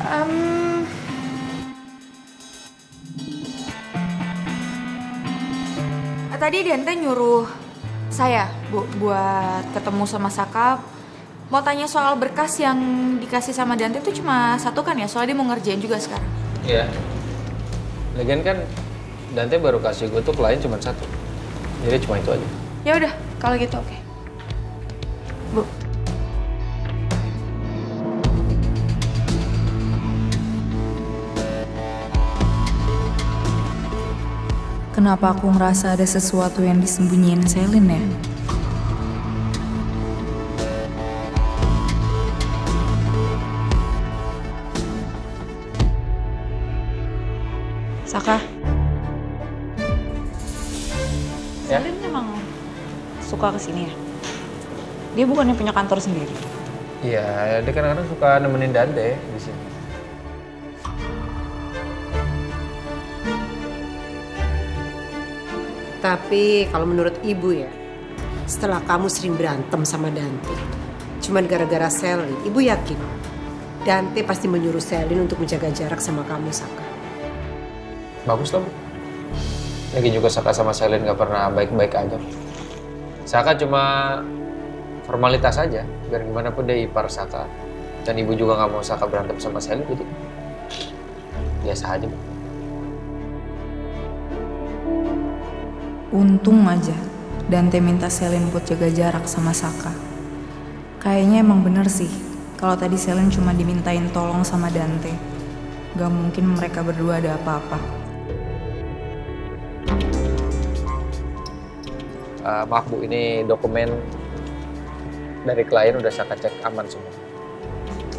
Em, Tadi Dante nyuruh saya, Bu, buat ketemu sama Saka. Mau tanya soal berkas yang dikasih sama Dante itu cuma satu kan ya? Soalnya dia mau ngerjain juga sekarang. Iya. Lagian kan Dante baru kasih gue tuh klien cuma satu. Jadi cuma itu aja. Ya udah, kalau gitu oke. Bu. Kenapa aku ngerasa ada sesuatu yang disembunyiin Selin ya? Saka, Ya? Selin emang suka kesini ya? Dia bukannya punya kantor sendiri? Iya, dia kadang-kadang suka nemenin Dante di sini. Tapi kalau menurut ibu ya, setelah kamu sering berantem sama Dante, cuman gara-gara Selin, ibu yakin Dante pasti menyuruh Selin untuk menjaga jarak sama kamu, Saka. Bagus loh. Lagi juga Saka sama Selin gak pernah baik-baik aja. Saka cuma formalitas aja, biar gimana pun dia ipar Saka. Dan ibu juga gak mau Saka berantem sama Selin, jadi biasa aja. Untung aja Dante minta Selin buat jaga jarak sama Saka. Kayaknya emang bener sih kalau tadi Selin cuma dimintain tolong sama Dante. Gak mungkin mereka berdua ada apa-apa. Maaf Bu, ini dokumen dari klien udah Saka cek aman semua.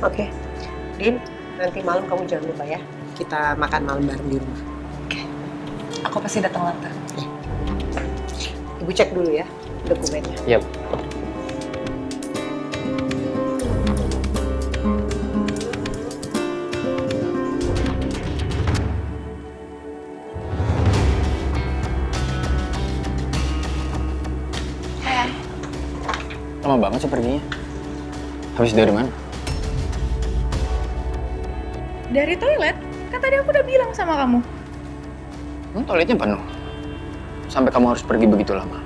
Oke, Din, nanti malam kamu jangan lupa ya, kita makan malam bareng di rumah. Aku pasti datang Lata. Ibu cek dulu ya dokumennya. Iya. Lama banget sih perginya. Habis dari mana? Dari toilet, kan tadi aku udah bilang sama kamu. Toiletnya penuh. Sampai kamu harus pergi begitu lama.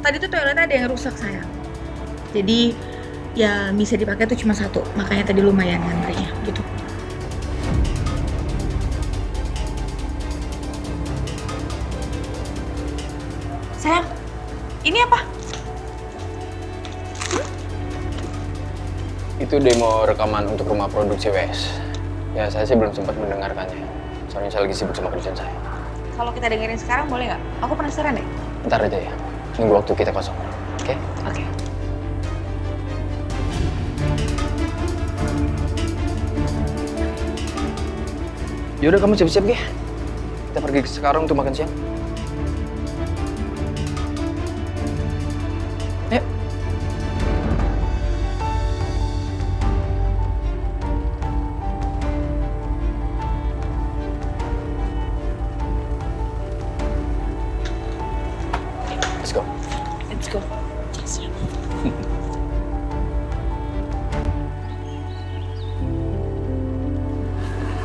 Tadi tuh toiletnya ada yang rusak sayang. Jadi ya bisa dipakai tuh cuma satu, makanya tadi lumayan ngantrinya gitu. Sayang, ini apa? Itu demo rekaman untuk rumah produksi WS. Ya, saya sih belum sempat mendengarkannya. Soalnya saya lagi sibuk sama kerjaan saya. Kalau kita dengerin sekarang boleh nggak? Aku penasaran deh. Ntar aja ya. Nunggu waktu kita kosong. Oke? Oke. Yaudah, kamu siap-siap, Ge. Kita pergi sekarang untuk makan siang. Ayo. Let's go. Let's go.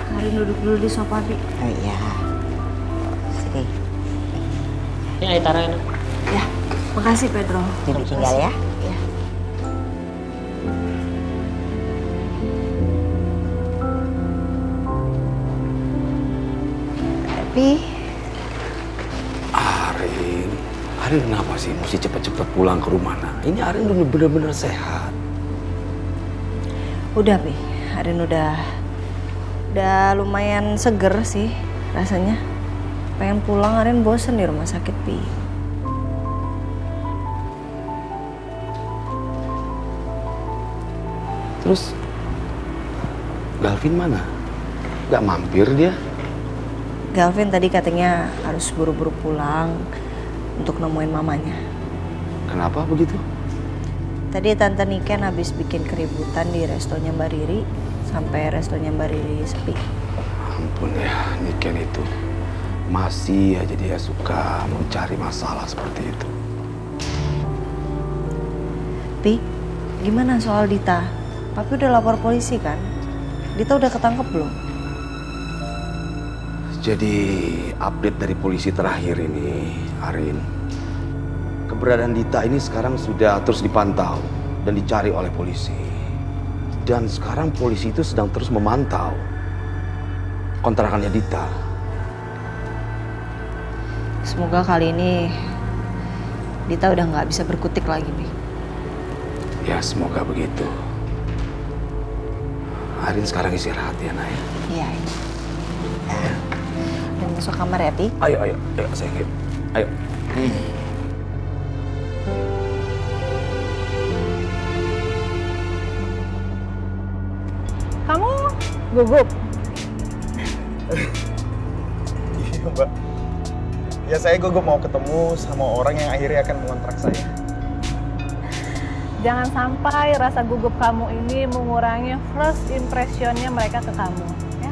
Mari duduk dulu di sofa, Bi. Oh iya. Sini. Ini air taruh enak. Ya, makasih Pedro. Jadi tinggal ya. Ya. Tapi Arin kenapa sih mesti cepet-cepet pulang ke rumah? Nah, ini Arin udah bener-bener sehat. Udah, Pi. Arin udah lumayan seger sih rasanya. Pengen pulang, Arin bosen di rumah sakit, Pi. Terus Galvin mana? Gak mampir dia? Galvin tadi katanya harus buru-buru pulang untuk nemuin mamanya. Kenapa begitu? Tadi Tante Niken habis bikin keributan di restonya Mbak Riri sampai restonya Mbak Riri sepi. Ampun ya, Niken itu. Masih aja dia suka mencari masalah seperti itu. Pi, gimana soal Dita? Papi udah lapor polisi kan? Dita udah ketangkep belum? Jadi update dari polisi terakhir ini, Arin. Keberadaan Dita ini sekarang sudah terus dipantau dan dicari oleh polisi. Dan sekarang polisi itu sedang terus memantau kontrakannya Dita. Semoga kali ini Dita udah nggak bisa berkutik lagi, Pi. Ya, semoga begitu. Arin sekarang istirahat ya, Nay. Iya. Dan masuk kamar ya, Pi. Ayo, sayang. Ayo. Kamu gugup? Iya, Mbak. Ya saya gugup mau ketemu sama orang yang akhirnya akan mengontrak saya. Jangan sampai rasa gugup kamu ini mengurangi first impressionnya mereka ke kamu. Ya.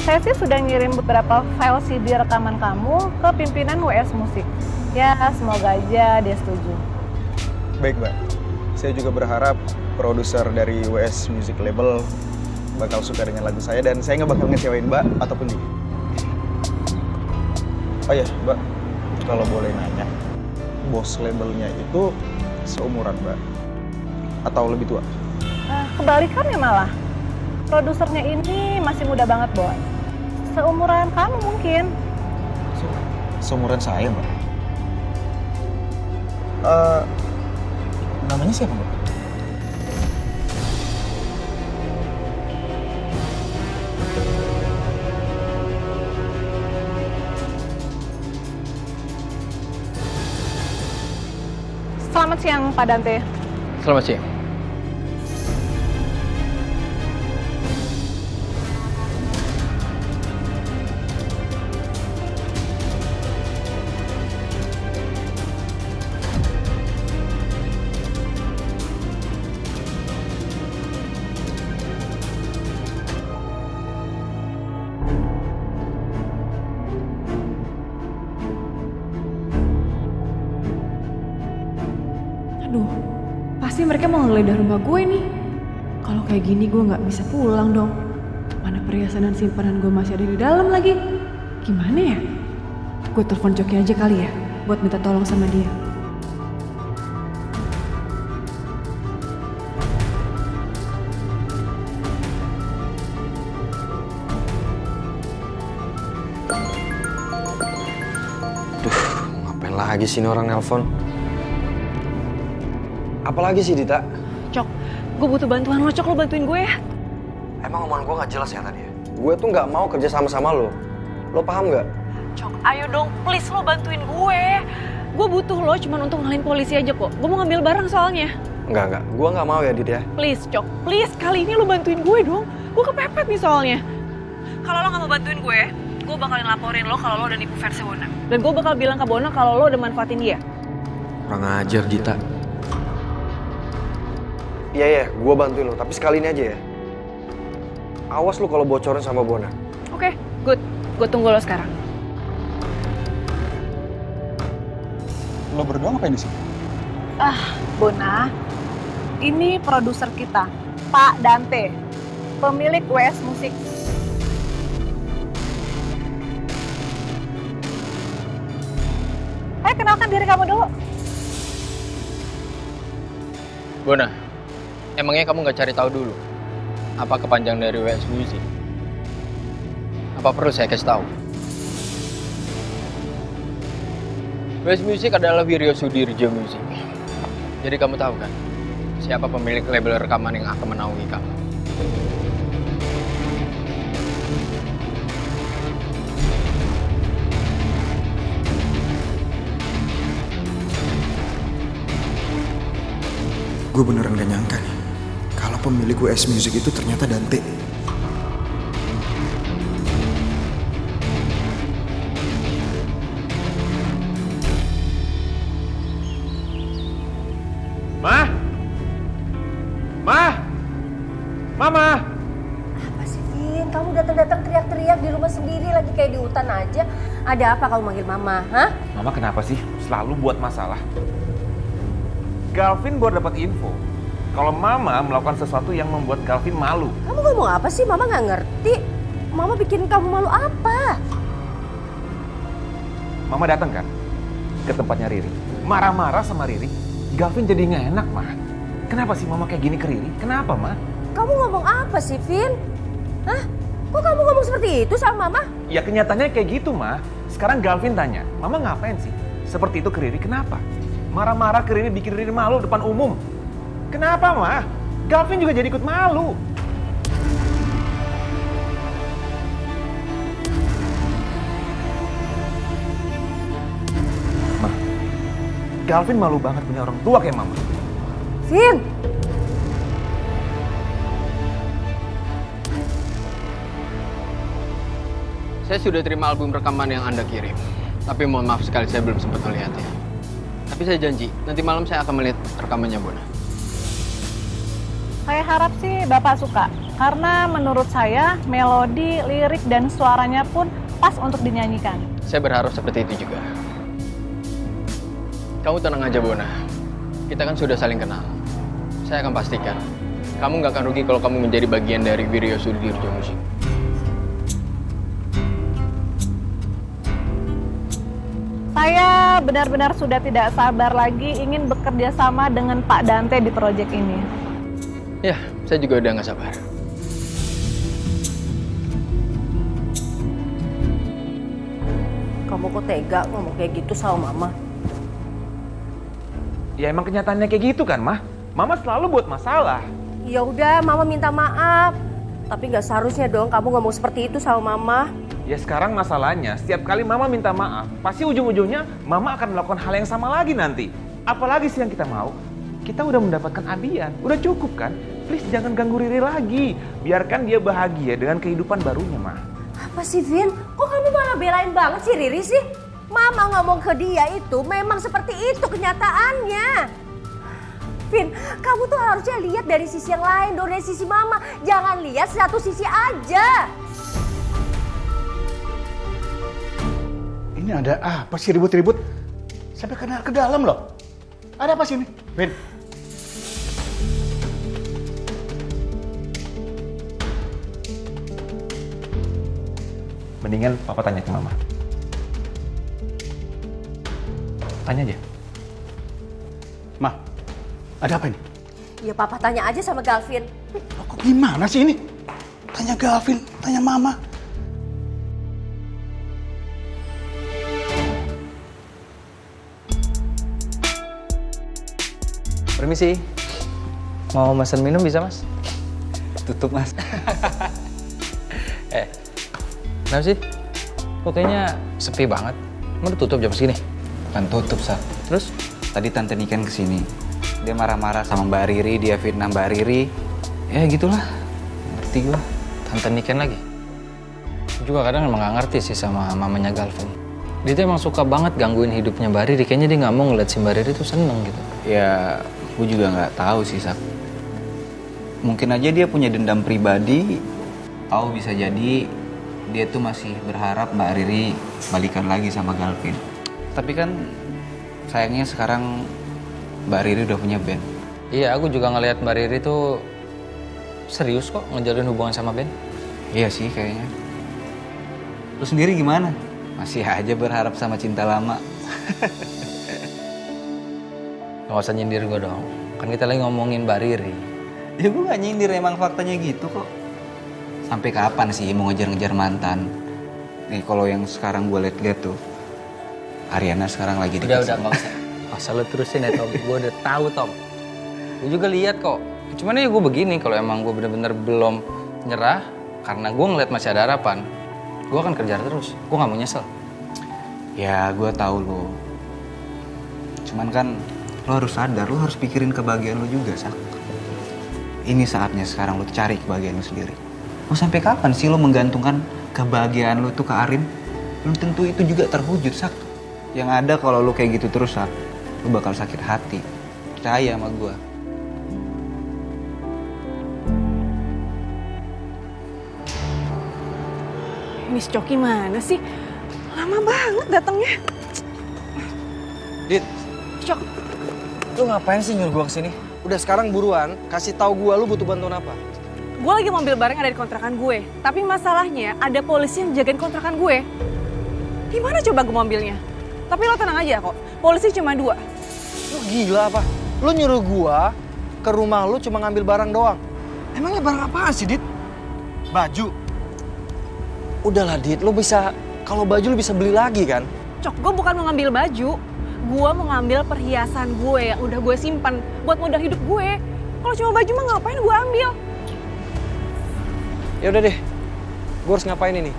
Saya sih sudah ngirim beberapa file CD rekaman kamu ke pimpinan WS Musik. Ya, semoga aja dia setuju. Baik, Mbak. Saya juga berharap produser dari WS Music Label bakal suka dengan lagu saya dan saya nggak bakal ngecewain Mbak ataupun dia. Oh iya, Mbak, kalau boleh nanya, bos labelnya itu seumuran Mbak atau lebih tua? Kebalikannya malah. Produsernya ini masih muda banget, Boy. Seumuran kamu mungkin. Seumuran saya, Mbak. Namanya siapa, Mbak? Selamat siang, Pak Dante. Selamat siang. Aduh, pasti mereka mau ngegeledah rumah gue nih. Kalau kayak gini gue nggak bisa pulang dong. Mana perhiasan dan simpanan gue masih ada di dalam lagi. Gimana ya? Gue telepon Coki aja kali ya, buat minta tolong sama dia. Duh, ngapain lagi sih ini orang nelpon? Apalagi sih, Dita? Cok, gue butuh bantuan lo, Cok, lo bantuin gue ya. Emang omongan gue gak jelas ya tadi ya? Gue tuh gak mau kerja sama-sama lo. Lo paham gak? Cok, ayo dong, please lo bantuin gue. Gue butuh lo cuman untuk ngalahin polisi aja kok. Gue mau ngambil barang soalnya. Enggak. Gue gak mau ya, Dit ya. Please, Cok, please kali ini lo bantuin gue dong. Gue kepepet nih soalnya. Kalau lo gak mau bantuin gue bakalin laporin lo kalau lo udah nipu versi Bona. Dan gue bakal bilang ke Bona kalau lo udah manfaatin dia. Kurang ajar, Dita. Iya, gue bantuin lo, tapi sekali ini aja ya. Awas lo kalau bocorin sama Bona. Oke, good. Gue tunggu lo sekarang. Lo berdua ngapain di sini? Bona, ini produser kita, Pak Dante, pemilik WS Musik. Ayo kenalkan diri kamu dulu. Bona, emangnya kamu nggak cari tahu dulu apa kepanjangan dari WS Music? Apa perlu saya kasih tahu? WS Music adalah Wiryo Sudirjo Music. Jadi kamu tahu kan siapa pemilik label rekaman yang akan menaungi kamu? Gue beneran gak nyangka nih, kalau pemilik WS Music itu ternyata Dante. Mama! Apa sih, Vin? Kamu datang-datang teriak-teriak di rumah sendiri lagi kayak di hutan aja. Ada apa kamu manggil Mama, hah? Mama kenapa sih selalu buat masalah? Galvin baru dapat info kalau Mama melakukan sesuatu yang membuat Galvin malu. Kamu ngomong apa sih? Mama nggak ngerti. Mama bikin kamu malu apa? Mama datang kan ke tempatnya Riri, marah-marah sama Riri. Galvin jadi nggak enak, Ma. Kenapa sih Mama kayak gini ke Riri? Kenapa, Ma? Kamu ngomong apa sih, Vin? Hah? Kok kamu ngomong seperti itu sama Mama? Ya kenyataannya kayak gitu, Ma. Sekarang Galvin tanya, Mama ngapain sih seperti itu ke Riri? Kenapa? Marah-marah ke Riri, bikin Riri malu depan umum. Kenapa, Ma? Galvin juga jadi ikut malu. Ma, Galvin malu banget punya orang tua kayak Mama. Vin! Saya sudah terima album rekaman yang Anda kirim. Tapi mohon maaf sekali saya belum sempat melihatnya. Tapi saya janji, nanti malam saya akan melihat rekamannya, Bona. Saya harap sih Bapak suka. Karena menurut saya, melodi, lirik, dan suaranya pun pas untuk dinyanyikan. Saya berharap seperti itu juga. Kamu tenang aja, Bona. Kita kan sudah saling kenal. Saya akan pastikan, kamu nggak akan rugi kalau kamu menjadi bagian dari Wiryo Sudirjo Musik. Saya benar-benar sudah tidak sabar lagi ingin bekerja sama dengan Pak Dante di proyek ini. Ya, saya juga udah nggak sabar. Kamu kok tega ngomong kayak gitu sama Mama? Ya emang kenyataannya kayak gitu kan, Ma? Mama selalu buat masalah. Ya udah, Mama minta maaf. Tapi nggak seharusnya dong kamu ngomong seperti itu sama Mama. Ya sekarang masalahnya, setiap kali Mama minta maaf, pasti ujung-ujungnya Mama akan melakukan hal yang sama lagi nanti. Apalagi sih yang kita mau? Kita udah mendapatkan Abian, udah cukup kan? Please jangan ganggu Riri lagi. Biarkan dia bahagia dengan kehidupan barunya, Ma. Apa sih, Vin? Kok kamu malah belain banget sih Riri sih? Mama ngomong ke dia itu memang seperti itu kenyataannya. Vin, kamu tuh harusnya lihat dari sisi yang lain dong, dari sisi Mama. Jangan lihat satu sisi aja. Ini ada apa sih ribut-ribut? Sampai kena ke dalam loh. Ada apa sih ini, Vin? Mendingan Papa tanya ke Mama. Tanya aja. Ma, ada apa ini? Ya Papa tanya aja sama Galvin. Kok gimana sih ini? Tanya Galvin, tanya Mama. Permisi. Mau pesan minum bisa, Mas? Tutup, Mas. Kenapa sih? Kok kayaknya sepi banget? Mau tutup jam segini? Bukan tutup, Sat. Terus? Tadi Tante Niken kesini. Dia marah-marah sama Mbak Riri, dia fitnah Mbak Riri. Ya gitulah. Ngerti gua. Tante Niken lagi? Juga kadang emang gak ngerti sih sama mamanya Galvin. Dia tuh emang suka banget gangguin hidupnya Mbak Riri. Kayaknya dia gak mau ngeliat si Mbak Riri tuh seneng gitu. Ya, gue juga nggak tahu sih, Sak. Mungkin aja dia punya dendam pribadi. Tahu bisa jadi dia tuh masih berharap Mbak Riri balikan lagi sama Galvin. Tapi kan sayangnya sekarang Mbak Riri udah punya Ben. Iya, aku juga ngeliat Mbak Riri tuh serius kok ngejalin hubungan sama Ben. Iya sih kayaknya. Lu sendiri gimana? Masih aja berharap sama cinta lama. Gak usah nyindir gue dong. Kan kita lagi ngomongin Mbak Riri. Ya gue gak nyindir, emang faktanya gitu kok. Sampai kapan sih mau ngejar-ngejar mantan? Nih kalau yang sekarang gue liat-liat tuh, Ariana sekarang lagi dekat. Udah, gak usah. Gak usah lo terusin ya, Tom. Gue udah tahu, Tom. Gue juga lihat kok. Cuman ya gue begini, kalau emang gue bener-bener belum nyerah, karena gue ngeliat masih ada harapan, gue akan kerja terus. Gue gak mau nyesel. Ya gue tahu lo. Cuman kan lo harus sadar, lo harus pikirin kebahagiaan lo juga, Sak. Ini saatnya sekarang lo cari kebahagiaan lo sendiri. Mau sampai kapan sih lo menggantungkan kebahagiaan lo tuh ke Arin? Belum tentu itu juga terwujud, Sak. Yang ada kalau lo kayak gitu terus, Sak, lo bakal sakit hati. Percaya sama gue. Miss Coki mana sih? Lama banget datangnya. Dit. Cok. Lu ngapain sih nyuruh gue kesini? Udah sekarang buruan, kasih tahu gue lu butuh bantuan apa. Gue lagi mau ambil barang yang ada di kontrakan gue. Tapi masalahnya ada polisi yang jagain kontrakan gue. Gimana coba gue mau ambilnya? Tapi lo tenang aja kok, polisi cuma 2. Lu gila apa? Lu nyuruh gue ke rumah lu cuma ngambil barang doang. Emangnya barang apaan sih, Dit? Baju? Udahlah, Dit. Lu bisa, kalau baju lu bisa beli lagi kan? Cok, gue bukan mau ngambil baju. Gue mau ngambil perhiasan gue yang udah gue simpan buat modal hidup gue. Kalau cuma baju mah ngapain gue ambil? Ya udah deh, gue harus ngapain ini?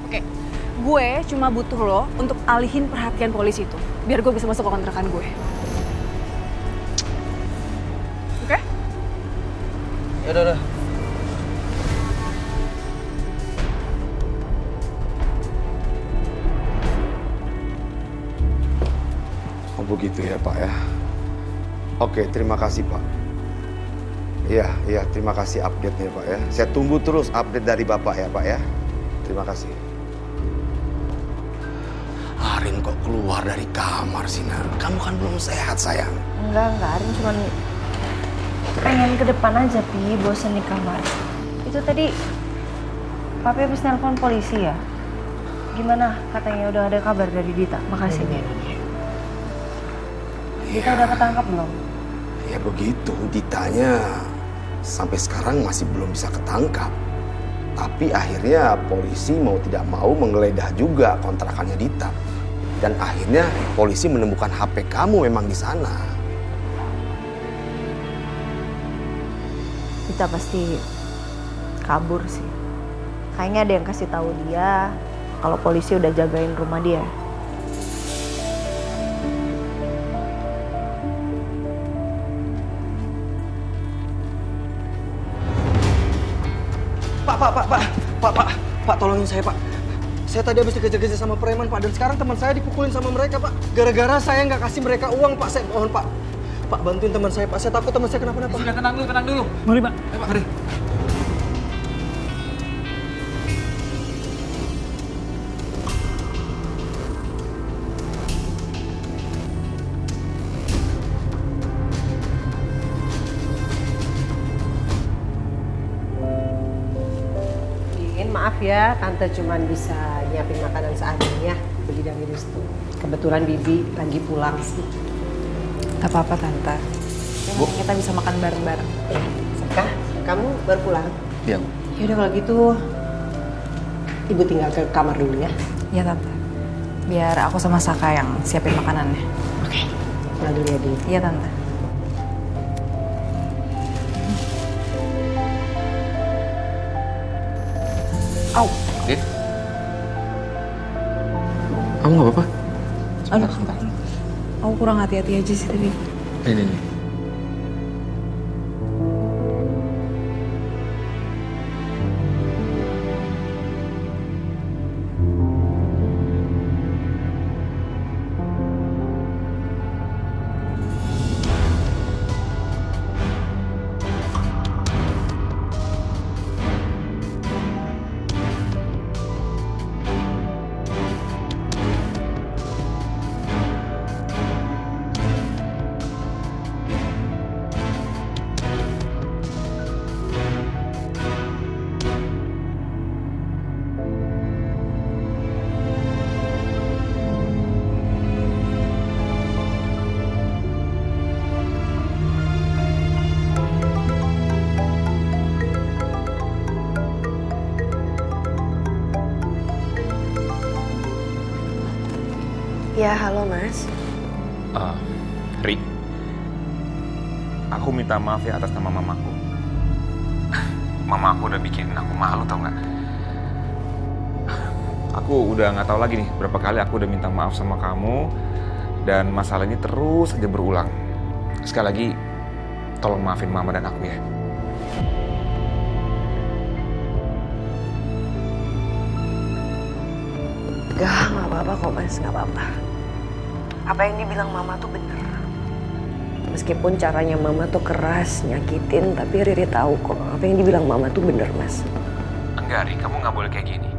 Oke, gue cuma butuh lo untuk alihin perhatian polisi itu. Biar gue bisa masuk ke kontrakan gue. Oke? Ya udah. Oh begitu ya Pak ya. Oke, terima kasih Pak. Iya, terima kasih update-nya Pak ya. Saya tunggu terus update dari Bapak ya Pak ya. Terima kasih. Arin kok keluar dari kamar sih, Nar? Kamu kan belum sehat, sayang. Enggak, Arin cuman pengen ke depan aja, Pi, bosen di kamar. Itu tadi Papi habis nelpon polisi ya? Gimana? Katanya udah ada kabar dari Dita. Makasih, Nen. Dita udah ketangkap belum? Ya begitu, Ditanya sampai sekarang masih belum bisa ketangkap. Tapi akhirnya polisi mau tidak mau menggeledah juga kontrakannya Dita. Dan akhirnya polisi menemukan HP kamu memang di sana. Dita pasti kabur sih. Kayaknya ada yang kasih tahu dia kalau polisi udah jagain rumah dia. Pak, tolongin saya, Pak. Saya tadi habis dikejar-kejar sama preman, Pak. Dan sekarang teman saya dipukulin sama mereka, Pak. Gara-gara saya nggak kasih mereka uang, Pak. Saya mohon, Pak. Pak, bantuin teman saya, Pak. Saya takut teman saya kenapa-napa. Sudah, tenang dulu. Mari, Pak. Ayo, Pak. Mari. Maaf ya, Tante cuman bisa nyiapin makanan seadanya, beli dari resto. Kebetulan Bibi lagi pulang sih. Gak apa-apa, Tante. Yang penting kita bisa makan bareng-bareng. Saka, kamu baru pulang? Iya. Yaudah kalau gitu, Ibu tinggal ke kamar dulu ya. Iya, Tante. Biar aku sama Saka yang siapin makanannya. Oke. Pulang dulu ya, Di. Iya, Tante. Au. Dit. Kamu nggak apa-apa? Aduh, aku kurang hati-hati aja sih tadi. Ini. Ya, halo Mas. Ri, aku minta maaf ya atas nama mamaku. Mama aku udah bikin aku malu, tau nggak? Aku udah nggak tahu lagi nih berapa kali aku udah minta maaf sama kamu dan masalah ini terus aja berulang. Sekali lagi, tolong maafin mama dan aku ya. Nggak apa-apa kok Mas, nggak apa-apa. Apa yang dibilang Mama tuh bener. Meskipun caranya Mama tuh keras, nyakitin, tapi Riri tahu kok apa yang dibilang Mama tuh bener, Mas. Enggak, Ri, kamu nggak boleh kayak gini.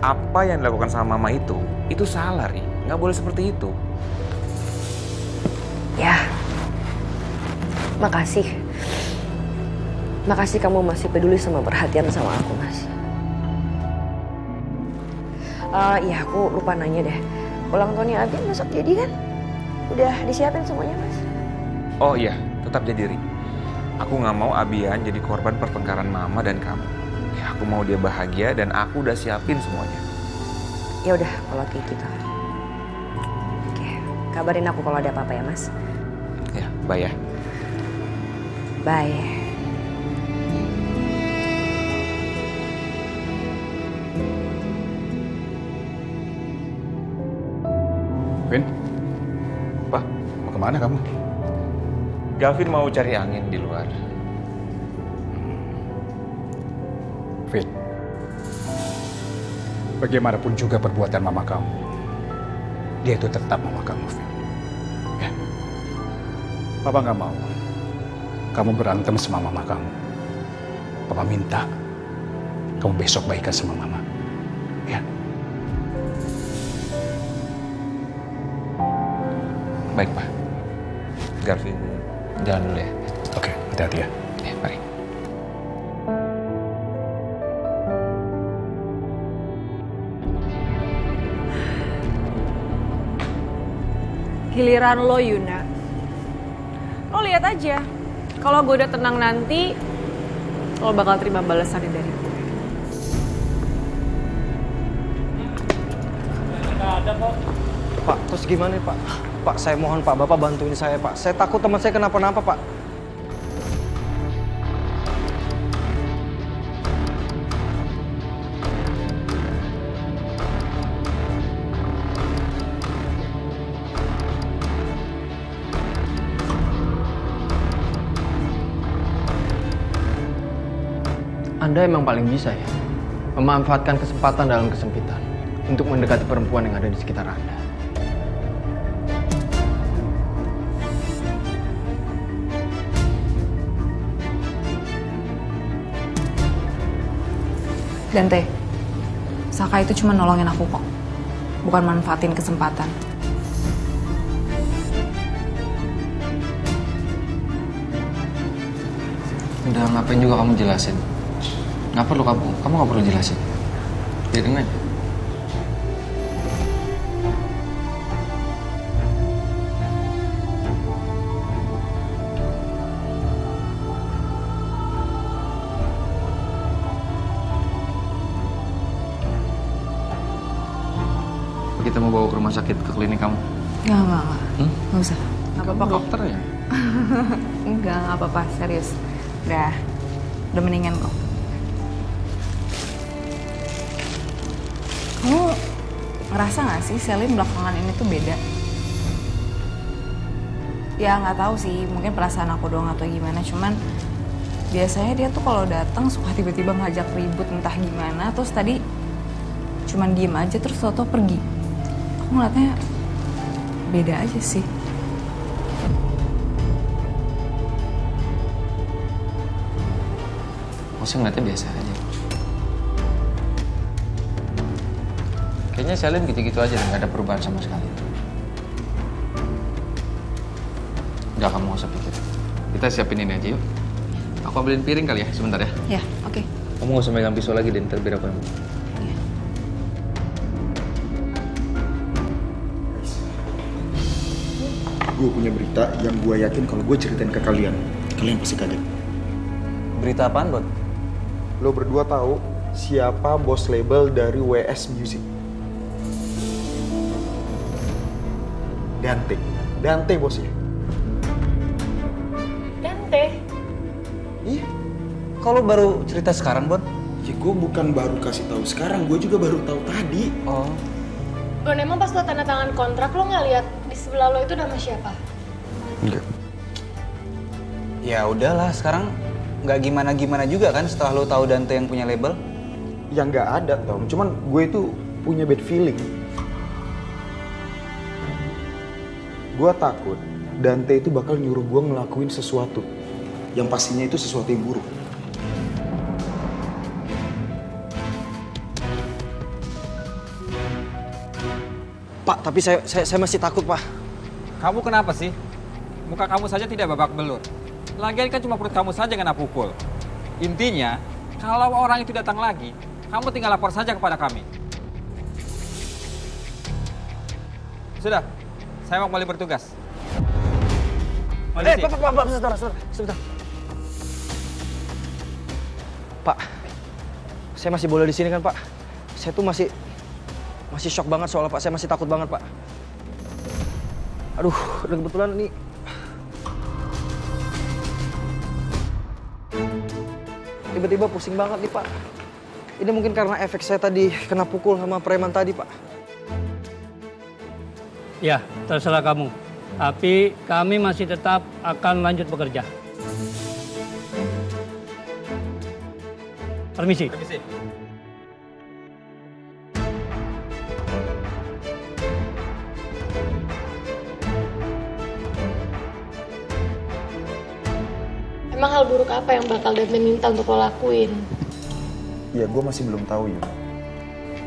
Apa yang dilakukan sama mama itu salah, Ri. Nggak boleh seperti itu. Ya, Makasih. Makasih kamu masih peduli sama perhatian sama aku, Mas. Iya, aku lupa nanya deh. Ulang tahunnya Abi besok jadi kan? Udah disiapin semuanya, Mas? Oh iya, tetap jadi, Ri. Aku nggak mau Abian jadi korban pertengkaran mama dan kamu. Ya, aku mau dia bahagia dan aku udah siapin semuanya. Ya udah, kalau kayak gitu. Oke, kabarin aku kalau ada apa-apa ya, Mas. Ya, bye ya. Bye. Vin, Pak, mau kemana kamu? Gavin mau cari angin di luar. Vin, bagaimanapun juga perbuatan mama kamu, dia itu tetap mama kamu, Vin. Ya. Papa nggak mau kamu berantem sama mama kamu. Papa minta kamu besok baikan sama mama. Ya. Baik, Pak. Gavin, jalan dulu ya. Oke, hati-hati ya. Ya, mari. Giliran lo, Yuna. Lo lihat aja. Kalau gue udah tenang nanti, lo bakal terima balasan dari gue. Nggak ada kok. Pak, terus gimana Pak? Pak, saya mohon Pak, Bapak bantuin saya Pak. Saya takut teman saya kenapa-napa Pak. Anda emang paling bisa ya, memanfaatkan kesempatan dalam kesempitan untuk mendekati perempuan yang ada di sekitar Anda. Dante, Saka itu cuma nolongin aku kok, bukan manfaatin kesempatan. Udah ngapain juga kamu jelasin? Nggak perlu kamu nggak perlu jelasin. Biarin aja. Kita mau bawa ke rumah sakit, ke klinik kamu. Nggak. Nggak usah. Nggak apa-apa kok. Dokter ya? Nggak apa-apa, serius. Udah mendingan kok. Kamu ngerasa nggak sih Selin belakangan ini tuh beda? Ya nggak tahu sih, mungkin perasaan aku doang atau gimana. Cuman biasanya dia tuh kalau datang suka tiba-tiba ngajak ribut entah gimana. Terus tadi cuman diem aja terus tau-tau pergi. Aku ngeliatnya beda aja sih. Aku sih ngeliatnya biasa aja. Kayaknya Selin gitu-gitu aja, nggak ada perubahan sama sekali. Udah, kamu nggak usah pikir. Kita siapin ini aja yuk. Aku ambilin piring kali ya, sebentar ya. Ya, oke. Kamu nggak usah megang pisau lagi deh, ntar biar aku yang buka. Gue punya berita yang gue yakin kalau gue ceritain ke kalian pasti kaget. Berita apaan, Bot? Lo berdua tahu siapa bos label dari WS Music? Dante bosnya. Dante? Iya. Kalau baru cerita sekarang, Bot? Ya gue bukan baru kasih tahu sekarang, gue juga baru tahu tadi. Oh. Bon, emang pas lo tanda tangan kontrak lo nggak lihat di sebelah lo itu nama siapa? Enggak. Ya udahlah, sekarang nggak gimana-gimana juga kan setelah lo tahu Dante yang punya label? Ya nggak ada, Tom. Cuman gue itu punya bad feeling. Gue takut Dante itu bakal nyuruh gue ngelakuin sesuatu yang pastinya itu sesuatu yang buruk. Pak, tapi saya masih takut, Pak. Kamu kenapa sih? Muka kamu saja tidak babak belur. Lagian kan cuma perut kamu saja yang kena pukul. Intinya, kalau orang itu datang lagi, kamu tinggal lapor saja kepada kami. Sudah, saya mau kembali bertugas. Polisi. Pak, sebentar. Pak, saya masih boleh di sini kan, Pak? Saya tuh masih shock banget soalnya, Pak. Saya masih takut banget, Pak. Aduh, udah kebetulan nih. Tiba-tiba pusing banget nih, Pak. Ini mungkin karena efek saya tadi kena pukul sama preman tadi, Pak. Ya, terserah kamu. Tapi kami masih tetap akan lanjut bekerja. Permisi. Permisi. Emang hal buruk apa yang bakal Dante minta untuk lo lakuin? Ya gue masih belum tahu ya.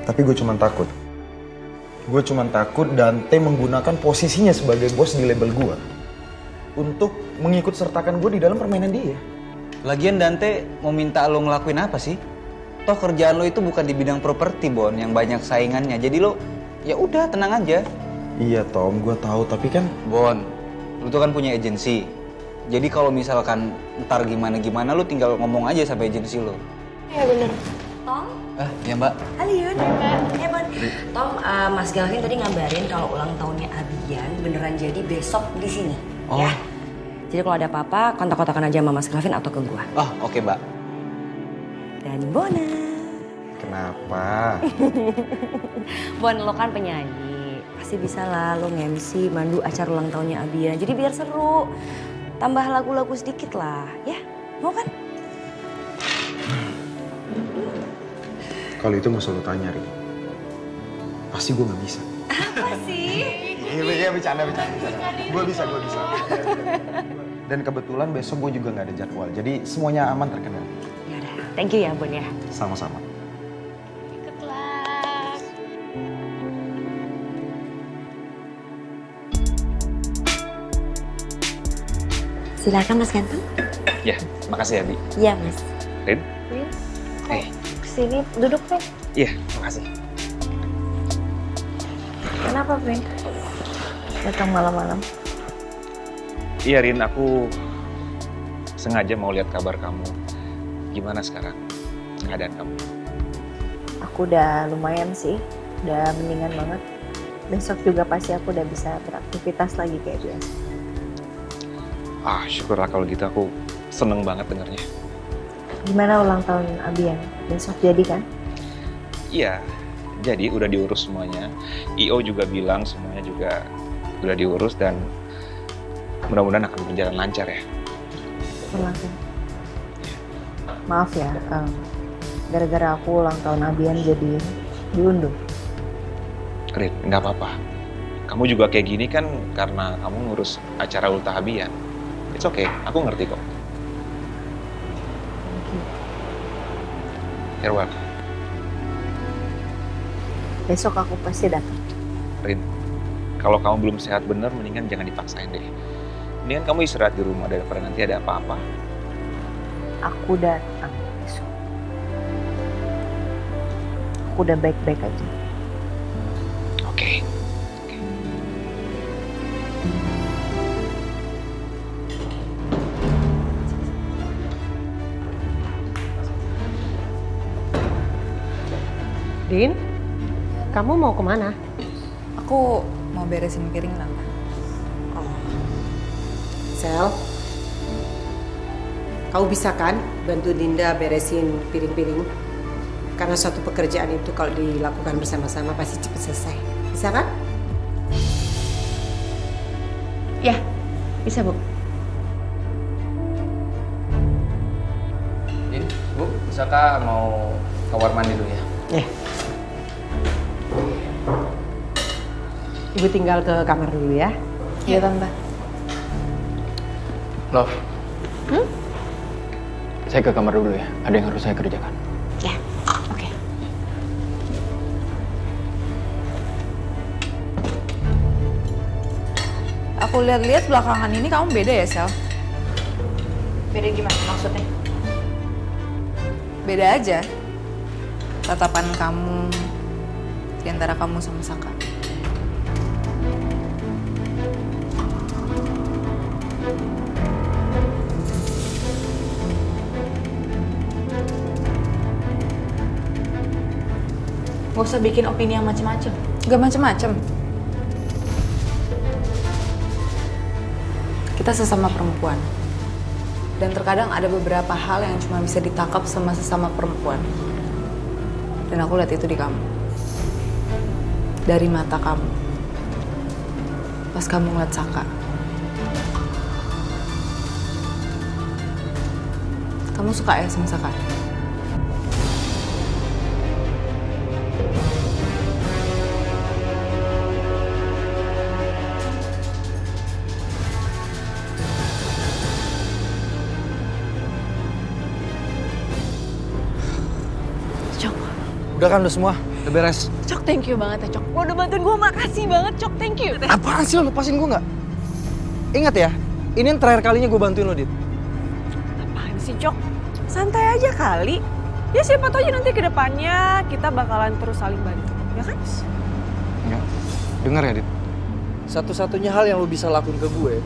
Tapi gue cuman takut. Gue cuman takut Dante menggunakan posisinya sebagai bos di label gue untuk mengikut sertakan gue di dalam permainan dia. Lagian Dante mau minta lo ngelakuin apa sih? Toh kerjaan lo itu bukan di bidang properti, Bon, yang banyak saingannya. Jadi lo, ya udah tenang aja. Iya Tom, gue tahu. Tapi kan Bon, lo tuh kan punya agensi. Jadi kalau misalkan ntar gimana-gimana, lo tinggal ngomong aja sama agensi lo. Iya bener. Tom? Ya mbak. Halo Yun. Bon. Tom, Mas Galvin tadi ngabarin kalau ulang tahunnya Abian beneran jadi besok di sini. Oh. Ya. Jadi kalau ada apa-apa, kontak-kontakan aja sama Mas Galvin atau ke gua. Oh, oke, Mbak. Dan Bona. kenapa? Bon, lo kan penyanyi. Pasti bisa lah lo nge-MC mandu acara ulang tahunnya Abian. Jadi biar seru. Tambah lagu-lagu sedikit lah, ya? Mau kan? Kalau itu gak usah lo tanya, Ri. Pasti gue gak bisa. Apa sih? Iya, bercanda. Gue bisa. Dan kebetulan besok gue juga gak ada jadwal. Jadi semuanya aman terkendali. Yaudah, thank you ya Bon ya. Sama-sama. Silakan Mas Ganteng. Ya, makasih ya, Bi. Iya, Mas. Rin? Kesini duduk, Vin. Iya, makasih. Kenapa, Vin? Datang malam-malam. Iya, Rin, aku sengaja mau lihat kabar kamu. Gimana sekarang keadaan kamu? Aku udah lumayan sih. Udah mendingan banget. Besok juga pasti aku udah bisa beraktivitas lagi kayak biasa. Syukurlah kalau gitu, aku seneng banget dengarnya. Gimana ulang tahun Abian? Besok jadi kan? Iya, jadi udah diurus semuanya. IO juga bilang semuanya juga udah diurus dan mudah-mudahan akan berjalan lancar ya. Syukurlah. Maaf ya, gara-gara aku ulang tahun Abian jadi diundur. Rin, nggak apa-apa. Kamu juga kayak gini kan karena kamu ngurus acara Ulta Abian. It's okay, aku ngerti kok. You're welcome. Besok aku pasti datang. Rin, kalau kamu belum sehat bener, mendingan jangan dipaksain deh. Mendingan kamu istirahat di rumah daripada nanti ada apa-apa. Aku datang besok. Aku udah baik-baik aja. Oke. Din, kamu mau kemana? Aku mau beresin piring, Tante. Sel, kau bisa kan bantu Dinda beresin piring-piring? Karena suatu pekerjaan itu kalau dilakukan bersama-sama pasti cepat selesai. Bisa kan? Ya, bisa Bu. Din, Bu, Saka mau kamar mandi dulu ya? Iya. Ibu tinggal ke kamar dulu ya. Iya, Tante. Love. Saya ke kamar dulu ya. Ada yang harus saya kerjakan. Ya, oke. Aku lihat-lihat belakangan ini kamu beda ya, Sel? Beda gimana maksudnya? Beda aja. Tatapan kamu di antara kamu sama Saka. Gak usah bikin opini yang macem-macem. Gak macem-macem. Kita sesama perempuan. Dan terkadang ada beberapa hal yang cuma bisa ditangkap sama sesama perempuan. Dan aku lihat itu di kamu. Dari mata kamu. Pas kamu ngeliat Saka. Kamu suka ya sama Saka? Udah kan udah semua, udah beres. Cok, thank you banget ya, Cok. Lo udah bantuin gue, makasih banget, Cok. Thank you. Apaan sih lo lepasin gue nggak? Ingat ya, ini yang terakhir kalinya gue bantuin lo, Dit. Apaan sih, Cok? Santai aja kali. Ya siapa tahu aja nanti ke depannya kita bakalan terus saling bantu. Ya kan? Ya, denger ya, Dit. Satu-satunya hal yang lo bisa lakuin ke gue,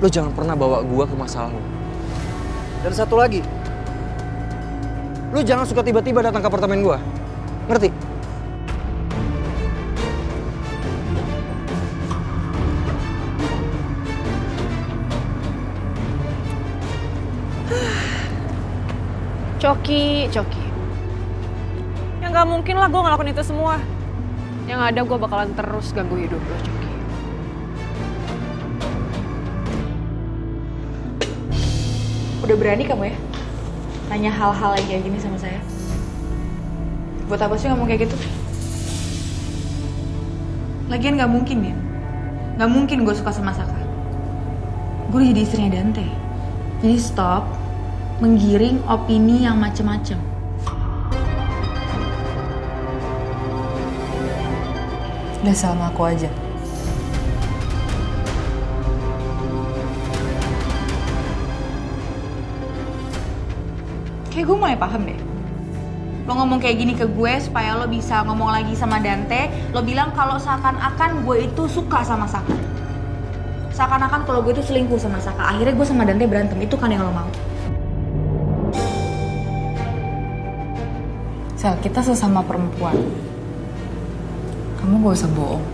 lo jangan pernah bawa gue ke masalah lo. Dan satu lagi, lo jangan suka tiba-tiba datang ke apartemen gue. Ngerti? Coki. Ya nggak mungkin lah gue ngelakuin itu semua. Yang ada gue bakalan terus ganggu hidup lo, Coki. Udah berani kamu ya? Nanya hal-hal yang kayak gini sama saya? Buat apa sih ngomong kayak gitu? Lagian gak mungkin ya? Gak mungkin gue suka sama Saka. Gue udah jadi istrinya Dante. Jadi stop menggiring opini yang macem-macem. Udah sama aku aja. Kayak gue mulai paham deh. Lo ngomong kayak gini ke gue supaya lo bisa ngomong lagi sama Dante. Lo bilang kalau seakan-akan gue itu suka sama Saka. Seakan-akan kalau gue itu selingkuh sama Saka. Akhirnya gue sama Dante berantem. Itu kan yang lo mau. Sel, kita sesama perempuan. Kamu gak usah bohong.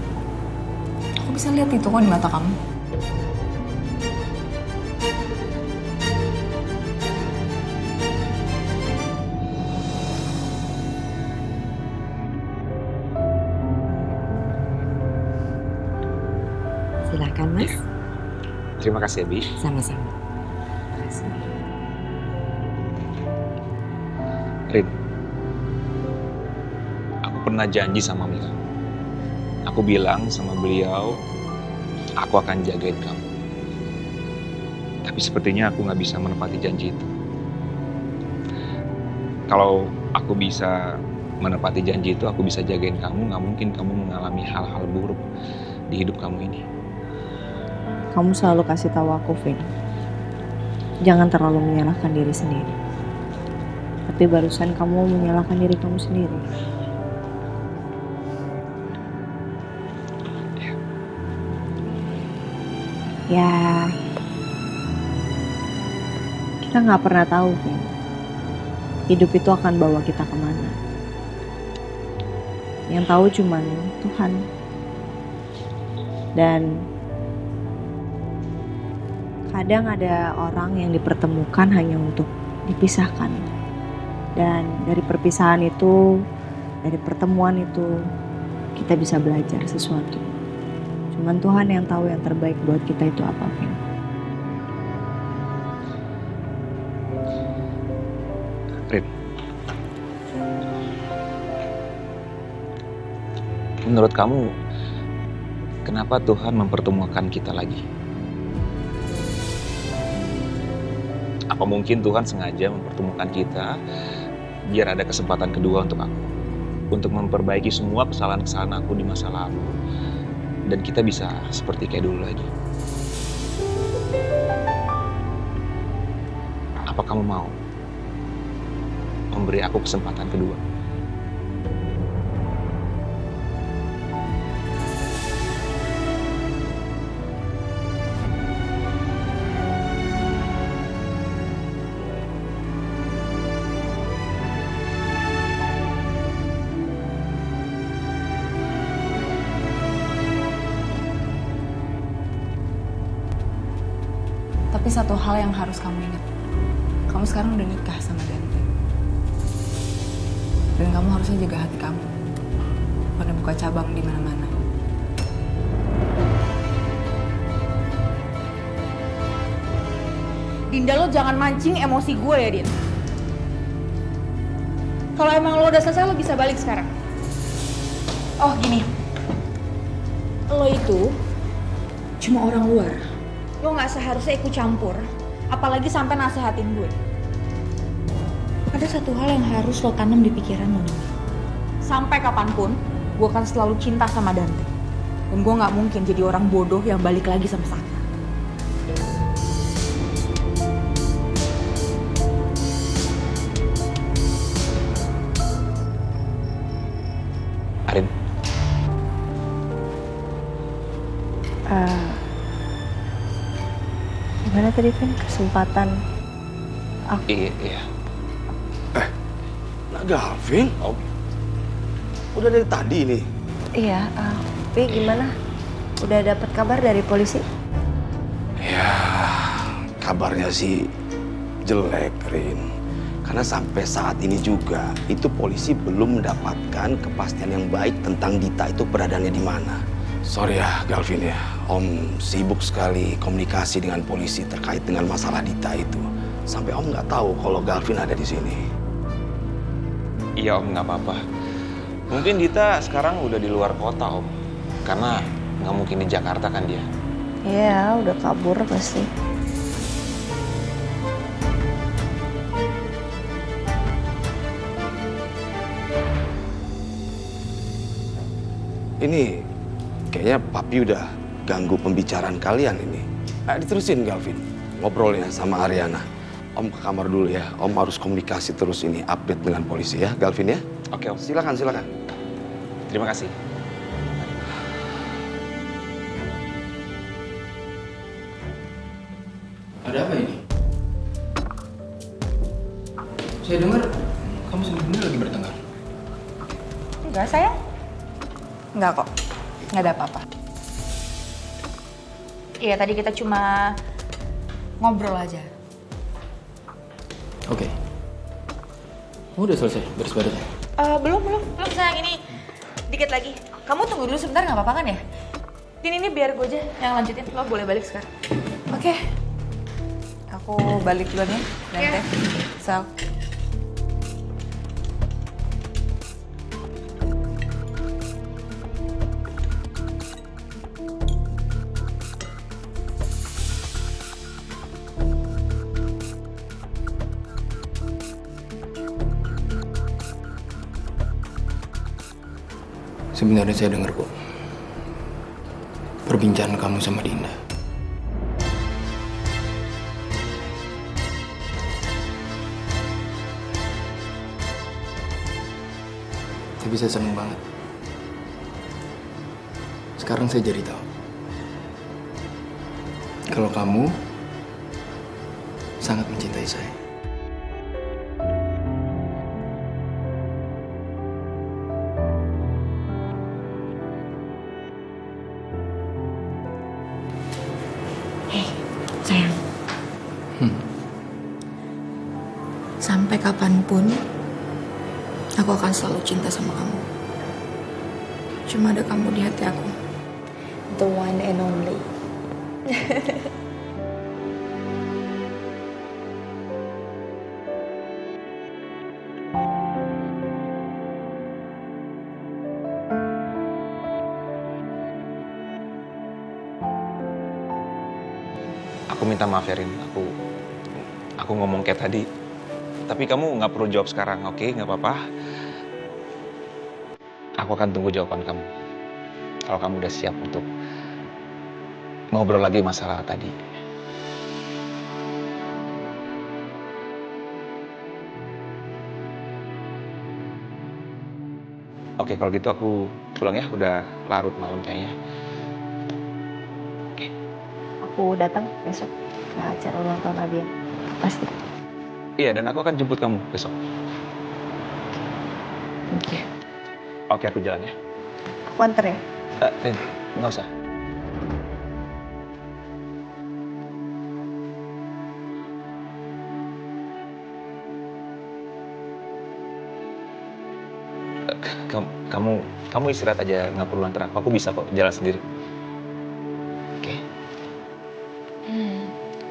Aku bisa lihat itu kok di mata kamu. Silakan, Mas. Terima kasih, Abi. Sama-sama. Terima kasih. Rin, aku pernah janji sama Mira. Aku bilang sama beliau, aku akan jagain kamu. Tapi sepertinya aku nggak bisa menepati janji itu. Kalau aku bisa menepati janji itu, aku bisa jagain kamu, nggak mungkin kamu mengalami hal-hal buruk di hidup kamu ini. Kamu selalu kasih tahu aku, Vin. Jangan terlalu menyalahkan diri sendiri. Tapi barusan kamu menyalahkan diri kamu sendiri. Ya, kita nggak pernah tahu, Vin. Hidup itu akan bawa kita kemana. Yang tahu cuman Tuhan. Dan kadang ada orang yang dipertemukan hanya untuk dipisahkan. Dan dari perpisahan itu, dari pertemuan itu, kita bisa belajar sesuatu. Cuman Tuhan yang tahu yang terbaik buat kita itu apa, Vin. Rin, menurut kamu, kenapa Tuhan mempertemukan kita lagi? Apa mungkin Tuhan sengaja mempertemukan kita biar ada kesempatan kedua untuk aku, untuk memperbaiki semua kesalahan-kesalahan aku di masa lalu, dan kita bisa seperti kayak dulu lagi. Apa kamu mau memberi aku kesempatan kedua? Tapi satu hal yang harus kamu ingat, kamu sekarang udah nikah sama Dante. Dan kamu harusnya jaga hati kamu, bukan buka cabang di mana-mana. Dinda, lo jangan mancing emosi gue ya, Din. Kalau emang lo udah selesai, lo bisa balik sekarang. Oh, gini. Lo itu cuma orang luar. Lo gak seharusnya ikut campur, apalagi sampai nasehatin gue. Ada satu hal yang harus lo tanam di pikiran lo nih. Sampai kapanpun, gue akan selalu cinta sama Dante. Dan gue gak mungkin jadi orang bodoh yang balik lagi sama Saka. Arin. Gimana tadi, Vin? Kesempatan aku. Iya. Nah, Galvin? Om. Udah dari tadi nih? Iya, Pi gimana? Udah dapat kabar dari polisi? Ya, kabarnya sih jelek, Rin. Karena sampai saat ini juga, itu polisi belum mendapatkan kepastian yang baik tentang Dita itu beradaannya di mana. Sorry ya, Galvin ya. Om sibuk sekali komunikasi dengan polisi terkait dengan masalah Dita itu. Sampai Om nggak tahu kalau Galvin ada di sini. Iya Om, nggak apa-apa. Mungkin Dita sekarang udah di luar kota Om. Karena nggak mungkin di Jakarta kan dia. Iya, udah kabur pasti. Ini kayaknya Papi udah ganggu pembicaraan kalian ini. Diterusin Galvin, ngobrolnya sama Ariana. Om ke kamar dulu ya. Om harus komunikasi terus ini, update dengan polisi ya, Galvin ya. Oke Om. Silakan. Terima kasih. Ada apa ini? Saya dengar kamu sebenarnya lagi bertengkar. Enggak, sayang. Enggak kok. Enggak ada apa-apa. Iya, tadi kita cuma ngobrol aja. Oke. Kamu udah selesai beres-beresnya? Belum sayang, ini dikit lagi. Kamu tunggu dulu sebentar, nggak apa-apa kan ya? Ini biar gue aja yang lanjutin. Lo boleh balik sekarang. Oke. Aku balik duluan ya, Dante. Sal. Sebenarnya saya dengar kok perbincangan kamu sama Dinda. Tapi saya senang banget. Sekarang saya jadi tahu kalau kamu sangat mencintai saya. Sayang. Sampai kapanpun, aku akan selalu cinta sama kamu. Cuma ada kamu di hati aku. The one and only. Aku minta maaf ya Rin, aku ngomong kayak tadi. Tapi kamu nggak perlu jawab sekarang, oke? Nggak apa-apa. Aku akan tunggu jawaban kamu. Kalau kamu udah siap untuk ngobrol lagi masalah tadi. Oke, kalau gitu aku pulang ya. Udah larut malam kayaknya. Aku datang besok ke acara ulang tahun Abian. Pasti. Iya, dan aku akan jemput kamu besok. Oke, aku jalan ya. Aku anter ya. Rin, nggak usah. Kamu istirahat aja, nggak perlu antar aku bisa kok jalan sendiri.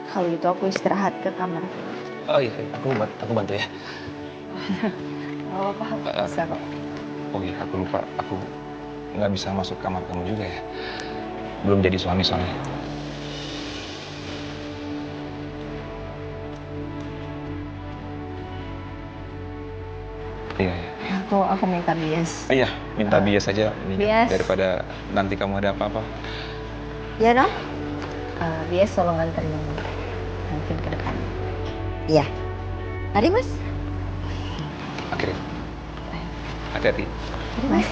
Kalau gitu aku istirahat ke kamar. Oh iya, aku bantu ya. Oh, apa bisa kok. Oh iya, aku lupa, aku nggak bisa masuk kamar kamu juga ya. Belum jadi suami soalnya. Iya. Aku minta bias. Iya, minta bias aja nih, bias. daripada nanti kamu ada apa-apa. Ya dong. Bias tolong anterin mungkin ke depan. Iya. Mari Mas. Oke. Hati-hati. Mas.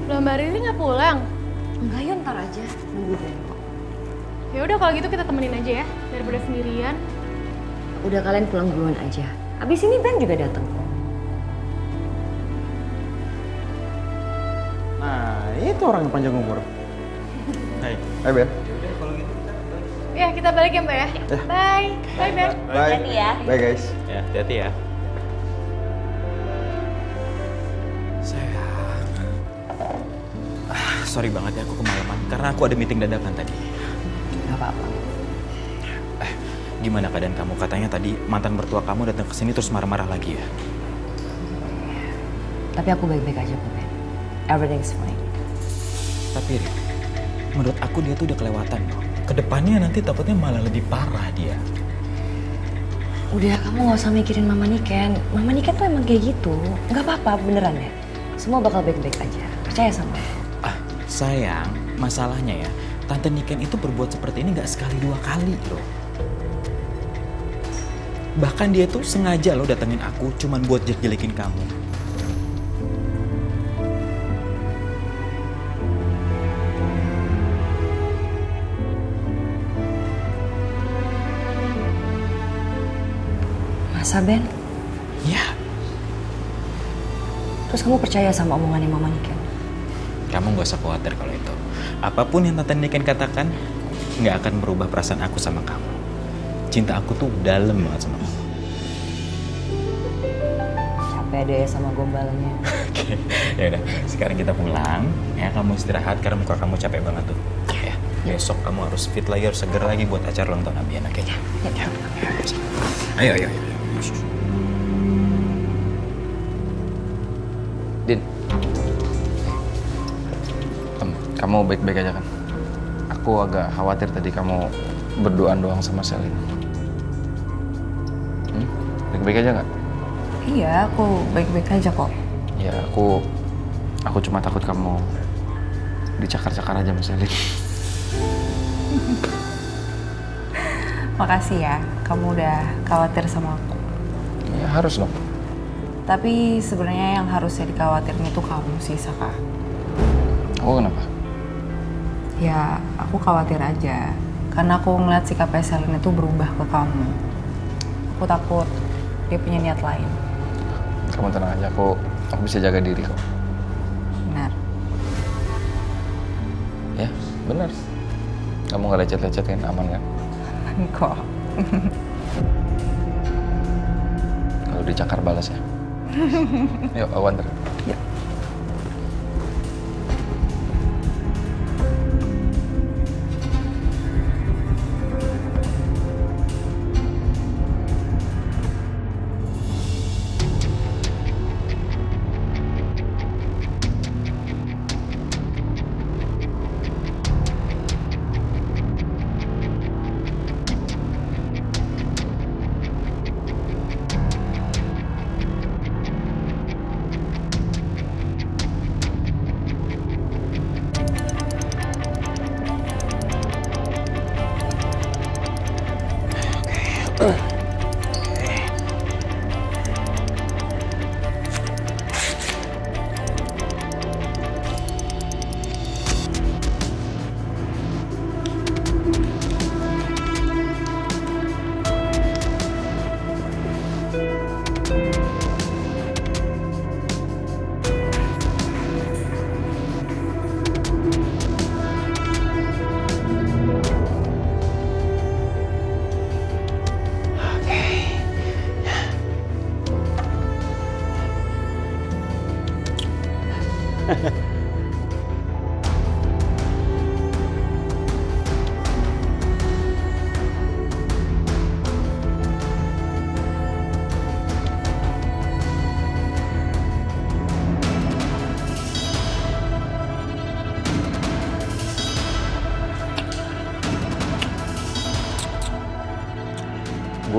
Loh, Mbak Riri nggak pulang? Enggak, yuk ntar aja. Nunggu dulu. Ya udah kalau gitu kita temenin aja ya, daripada sendirian. Udah kalian pulang duluan aja. Abis ini Ben juga datang. Nah, itu orang yang panjang umur. Hai Ben. Ya kita balik ya Mbak ya. Bye. Bye Ben. Bye. Hati-hati ya. Bye guys. Ya, hati-hati ya. Sorry banget ya aku kemalaman karena aku ada meeting dadakan tadi. Gak apa-apa. Gimana keadaan kamu? Katanya tadi mantan mertua kamu datang ke sini terus marah-marah lagi ya. Tapi aku baik-baik aja kok Ben. Everything's fine. Tapi Rin, menurut aku dia tuh udah kelewatan loh. Kedepannya nanti takutnya malah lebih parah dia. Udah, kamu gak usah mikirin Mama Niken. Mama Niken tuh emang kayak gitu. Gak apa-apa, beneran ya. Semua bakal baik-baik aja. Percaya sama aku. Sayang, masalahnya ya, Tante Niken itu berbuat seperti ini gak sekali dua kali loh. Bahkan dia tuh sengaja loh datengin aku cuman buat jelek-jelekin kamu. Masa Ben? Ya. Terus kamu percaya sama omongannya Mama Niken? Kamu gak usah khawatir kalau itu. Apapun yang Tante Niken katakan, gak akan merubah perasaan aku sama kamu. Cinta aku tuh dalam banget sama kamu. Capek deh sama gombalnya. Oke, ya udah. Sekarang kita pulang. Ya, kamu istirahat karena muka kamu capek banget tuh. Ya, besok kamu harus fit lagi, harus seger lagi buat acara ulang tahun Abian, oke? Ya. Ayo. Din, kamu baik-baik aja kan? Aku agak khawatir tadi kamu berduaan doang sama Selin. Baik-baik aja nggak? Iya, aku baik-baik aja kok. Ya, aku cuma takut kamu dicakar-cakar aja sama Selin. Makasih ya, kamu udah khawatir sama aku. Ya harus dong. Tapi sebenarnya yang harusnya dikhawatirin itu kamu sih, Saka. Oh, kenapa? Ya, aku khawatir aja. Karena aku ngeliat sikapnya Selin itu berubah ke kamu. Aku takut dia punya niat lain. Kamu tenang aja, aku bisa jaga diri kok. Benar. Ya, benar. Kamu nggak lecet-lecet kan, aman kan? Aman kok. Kalau dicakar balas ya. Yuk, aku antar. Yuk.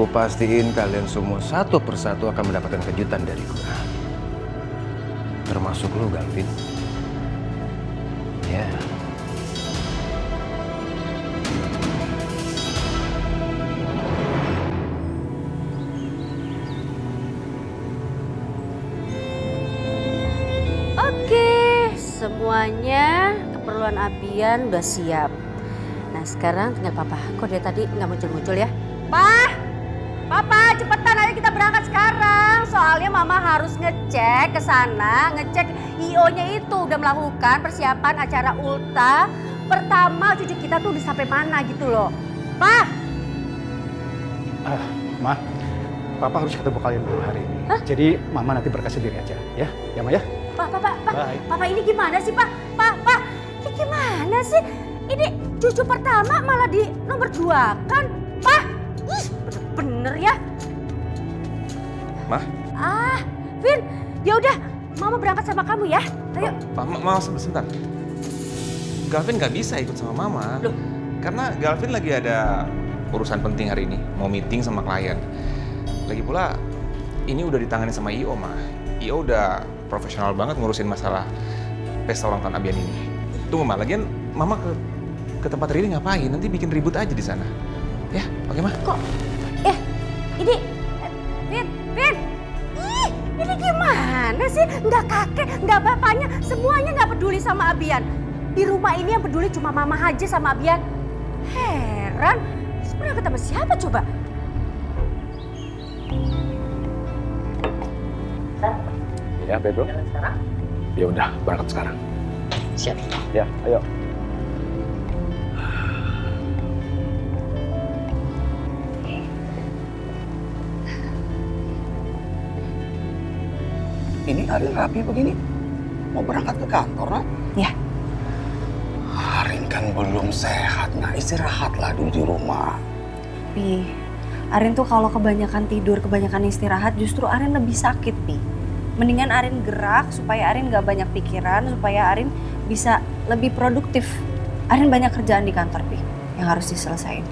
Gue pastiin kalian semua satu persatu akan mendapatkan kejutan dari gue. Termasuk lu, Galvin. Ya. Oke, semuanya keperluan Abian udah siap. Nah sekarang tinggal Papa. Kok dari tadi nggak muncul-muncul ya? Papa, cepetan ayo kita berangkat sekarang. Soalnya Mama harus ngecek ke sana, ngecek IO-nya itu udah melakukan persiapan acara ulta pertama cucu kita tuh udah sampai mana gitu loh. Ma, Papa harus ketemu kalian dulu hari ini. Jadi Mama nanti berkasih diri aja, ya? Ya, Ma ya? Papa ini gimana sih Pak? Ini gimana sih? Ini cucu pertama malah di nomor 2 kan? Pak, bener-bener ya. Mah? Vin, ya udah, Mama berangkat sama kamu ya. Ayo. Mama sebentar. Galvin nggak bisa ikut sama Mama. Loh? Karena Galvin lagi ada urusan penting hari ini, mau meeting sama klien. Lagi pula, ini udah ditangani sama IO, Mah. IO udah profesional banget ngurusin masalah pesta ulang tahun Abian ini. Tunggu, Mah. Lagian Mama ke tempat Riri ngapain? Nanti bikin ribut aja di sana. Ya, oke, Mah? Kok? Ini, Vin. Ini gimana sih? Nggak kakek, nggak bapaknya, semuanya nggak peduli sama Abian. Di rumah ini yang peduli cuma Mama aja sama Abian. Heran, sebenarnya ketemu siapa coba? Ya, Pedro. Ya udah, berangkat sekarang. Siap. Ya, ayo. Ini Arin rapi begini, mau berangkat ke kantor, nak? Ya. Arin kan belum sehat, nah istirahatlah dulu di rumah. Pi, Arin tuh kalau kebanyakan tidur, kebanyakan istirahat justru Arin lebih sakit, Pi. Mendingan Arin gerak supaya Arin gak banyak pikiran, supaya Arin bisa lebih produktif. Arin banyak kerjaan di kantor, Pi, yang harus diselesain.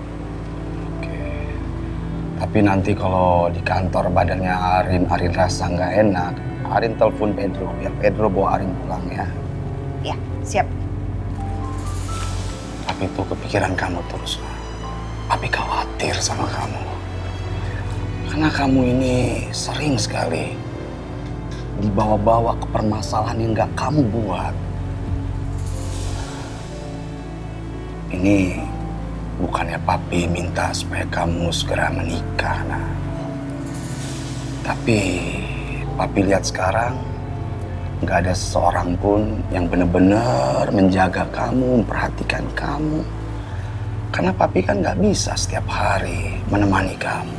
Tapi nanti kalau di kantor badannya Arin rasa nggak enak, Arin telepon Pedro, biar Pedro bawa Arin pulang ya. Ya, siap. Tapi itu kepikiran kamu terus. Papi khawatir sama kamu. Karena kamu ini sering sekali dibawa-bawa ke permasalahan yang nggak kamu buat. Ini bukannya papi minta supaya kamu segera menikah, nah. Tapi papi lihat sekarang nggak ada seorang pun yang benar-benar menjaga kamu, memperhatikan kamu. Karena papi kan nggak bisa setiap hari menemani kamu.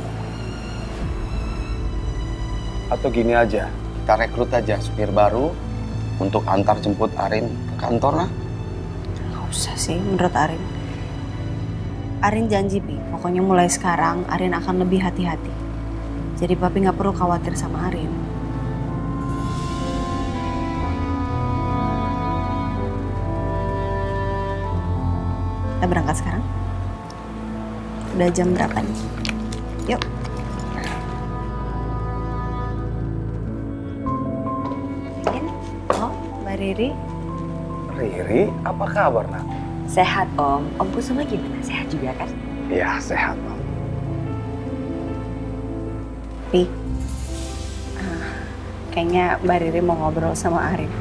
Atau gini aja, kita rekrut aja supir baru untuk antar jemput Arin ke kantor, nah. Nggak usah sih menurut Arin. Arin janji, Pi, pokoknya mulai sekarang Arin akan lebih hati-hati. Jadi papi nggak perlu khawatir sama Arin. Kita berangkat sekarang. Udah jam berapa nih? Yuk. Oh, Mbak Riri. Riri, apa kabar, nak? Sehat, Om. Om Kusuma gimana? Sehat juga kan? Iya, sehat, Om. Pi, kayaknya Mbak Riri mau ngobrol sama Arin.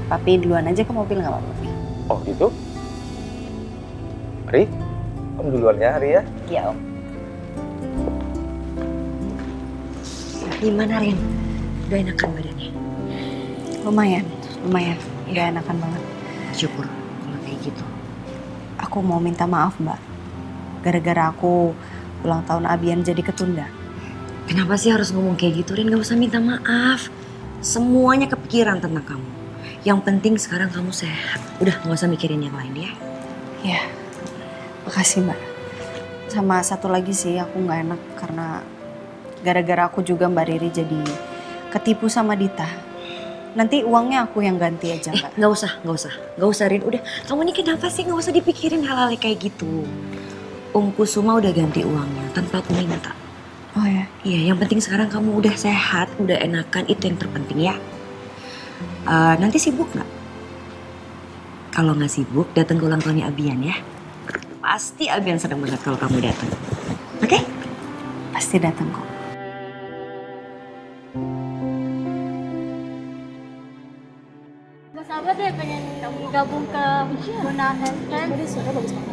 Papi duluan aja ke mobil nggak apa-apa, Pi? Oh gitu? Ri, Om duluan ya, Ri ya? Iya, Om. Gimana, Rin? Udah enakan badannya? Lumayan. Udah enakan banget. Syukur kalau kayak gitu. Aku mau minta maaf, Mbak. Gara-gara aku ulang tahun Abian jadi ketunda. Kenapa sih harus ngomong kayak gitu, Rin? Gak usah minta maaf. Semuanya kepikiran tentang kamu. Yang penting sekarang kamu sehat. Udah, gak usah mikirin yang lain ya. Ya, makasih, Mbak. Sama satu lagi sih, aku gak enak karena gara-gara aku juga Mbak Riri jadi ketipu sama Dita. Nanti uangnya aku yang ganti aja, Mbak. Gak usah, Rin. Udah, kamu ini kenapa sih gak usah dipikirin hal-hal kayak gitu. Om Kusuma udah ganti uangnya tanpa aku minta. Oh ya? Iya, yang penting sekarang kamu udah sehat, udah enakan, itu yang terpenting ya. Nanti sibuk nggak? Kalau nggak sibuk, datang ke ulang tahunnya Abian ya. Pasti Abian senang banget kalau kamu datang. Oke? Pasti datang kok. Gak sabar deh pengen gabung ke Bona Handstand.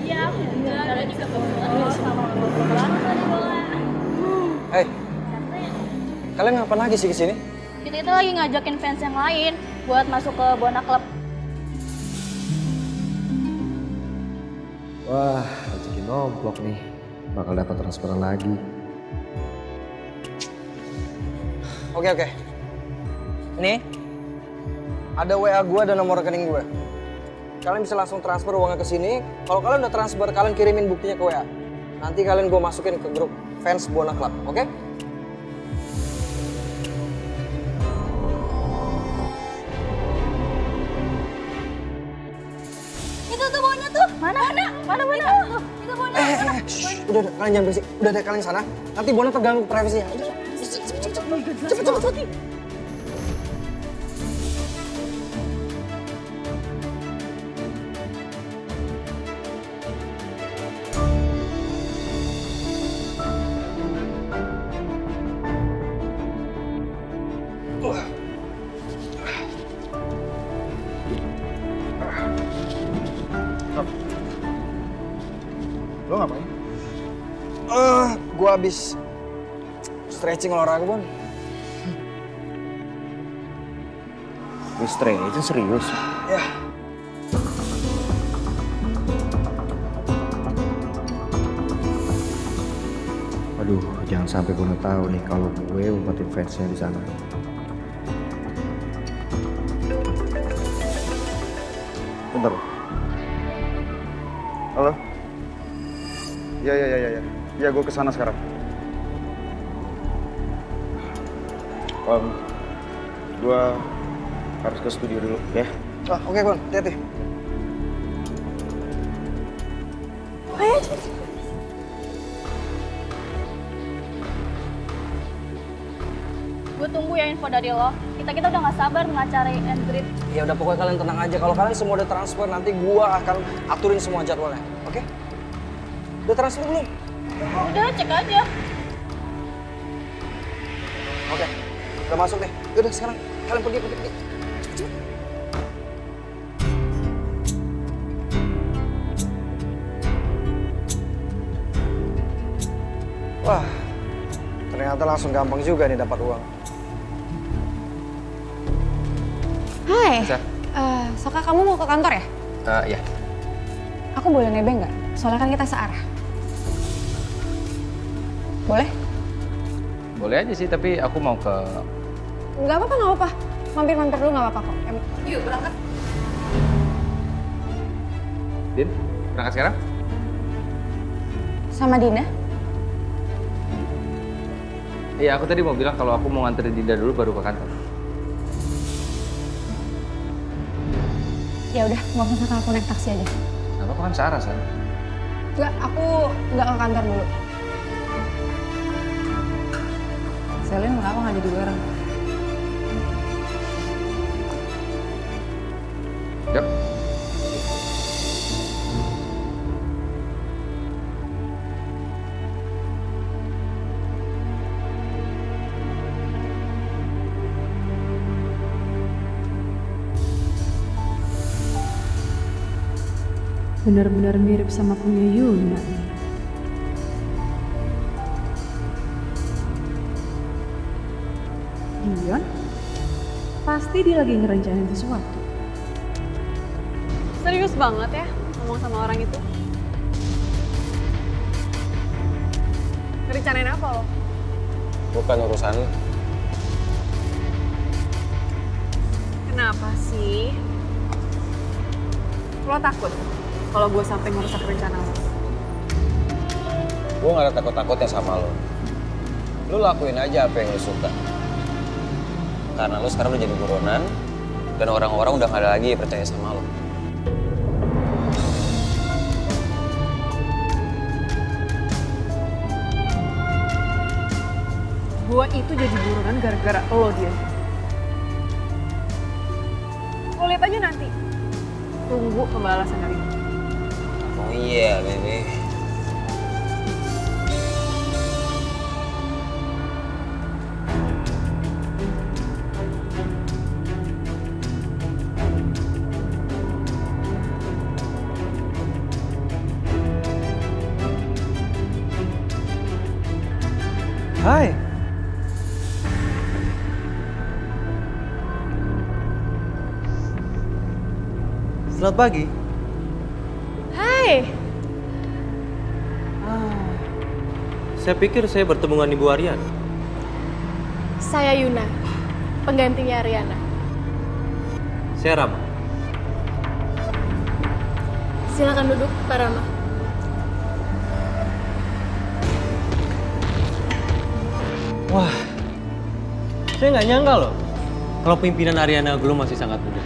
Iya, aku juga. Kalian juga Hei, kalian ngapain lagi sih kesini? Kita itu lagi ngajakin fans yang lain buat masuk ke Bona Club. Wah, rezeki nomplok nih. Bakal dapat transferan lagi. Oke. Ini ada WA gue dan nomor rekening gue. Kalian bisa langsung transfer uangnya ke sini. Kalau kalian udah transfer, kalian kirimin buktinya ke WA. Nanti kalian gue masukin ke grup fans Bona Club, oke? Itu tuh Bona tuh. Mana? Itu Bona. Udah, kalian jangan berisik. Udah deh, kalian sana. Nanti Bona terganggu privasinya. Cepet. Lo ngapain? Gue habis stretching olahraga, Bon. Stretching serius? Ya. Aduh, jangan sampai gue tahu nih kalau gue umpetin fansnya di sana. Bentar. Halo? Iya. Iya, gue kesana sekarang. Gue harus ke studio dulu, ya? Oke, Bon. Hati-hati. Ayo, gue tunggu ya info dari lo. Kita udah gak sabar ngacarain end grip. Ya udah, pokoknya kalian tenang aja. Kalau kalian semua udah transfer, nanti gue akan aturin semua jadwalnya. Oke? Udah transfer belum? Udah, cek aja. Oke. Udah masuk deh. Udah, sekarang kalian pergi. Cepet. Wah, ternyata langsung gampang juga nih dapat uang. Hai, Bisa? Saka kamu mau ke kantor ya? Iya. Aku boleh nebeng nggak? Soalnya kan kita searah. Boleh? Boleh aja sih, tapi aku mau ke... Nggak apa-apa. Mampir-mampir dulu nggak apa-apa kok. Yuk, berangkat. Din, berangkat sekarang? Sama Dina? Iya, aku tadi mau bilang kalau aku mau nganterin Dinda dulu baru ke kantor. Ya udah, nggak usah aku naik taksi aja. Gak apa-apa kan searah, San. Nggak, aku nggak ke kantor dulu. Selin kenapa nggak jadi bareng? Yuk. Benar-benar mirip sama punya Yuna nih. Dion? Pasti dia lagi ngerencanain sesuatu. Serius banget ya ngomong sama orang itu? Ngerencanain apa lo? Bukan urusan lu. Kenapa sih? Lo takut kalau gue sampai ngerusak rencana lo? Gue gak ada takut-takutnya sama lo. Lu lakuin aja apa yang lu suka. Karena lu sekarang udah jadi buronan, dan orang-orang udah gak ada lagi percaya sama lo. Gue itu jadi buronan gara-gara lo dia. Lo lihat aja nanti. Tunggu pembalasan dari gue. Oh iya, baby. Hai. Selamat pagi. Hai. Saya pikir saya bertemu dengan Ibu Ariana. Saya Yuna, penggantinya Ariana. Saya Rama. Silakan duduk, Pak Rama. Wah, saya nggak nyangka loh kalau pimpinan Ariana Glow masih sangat muda.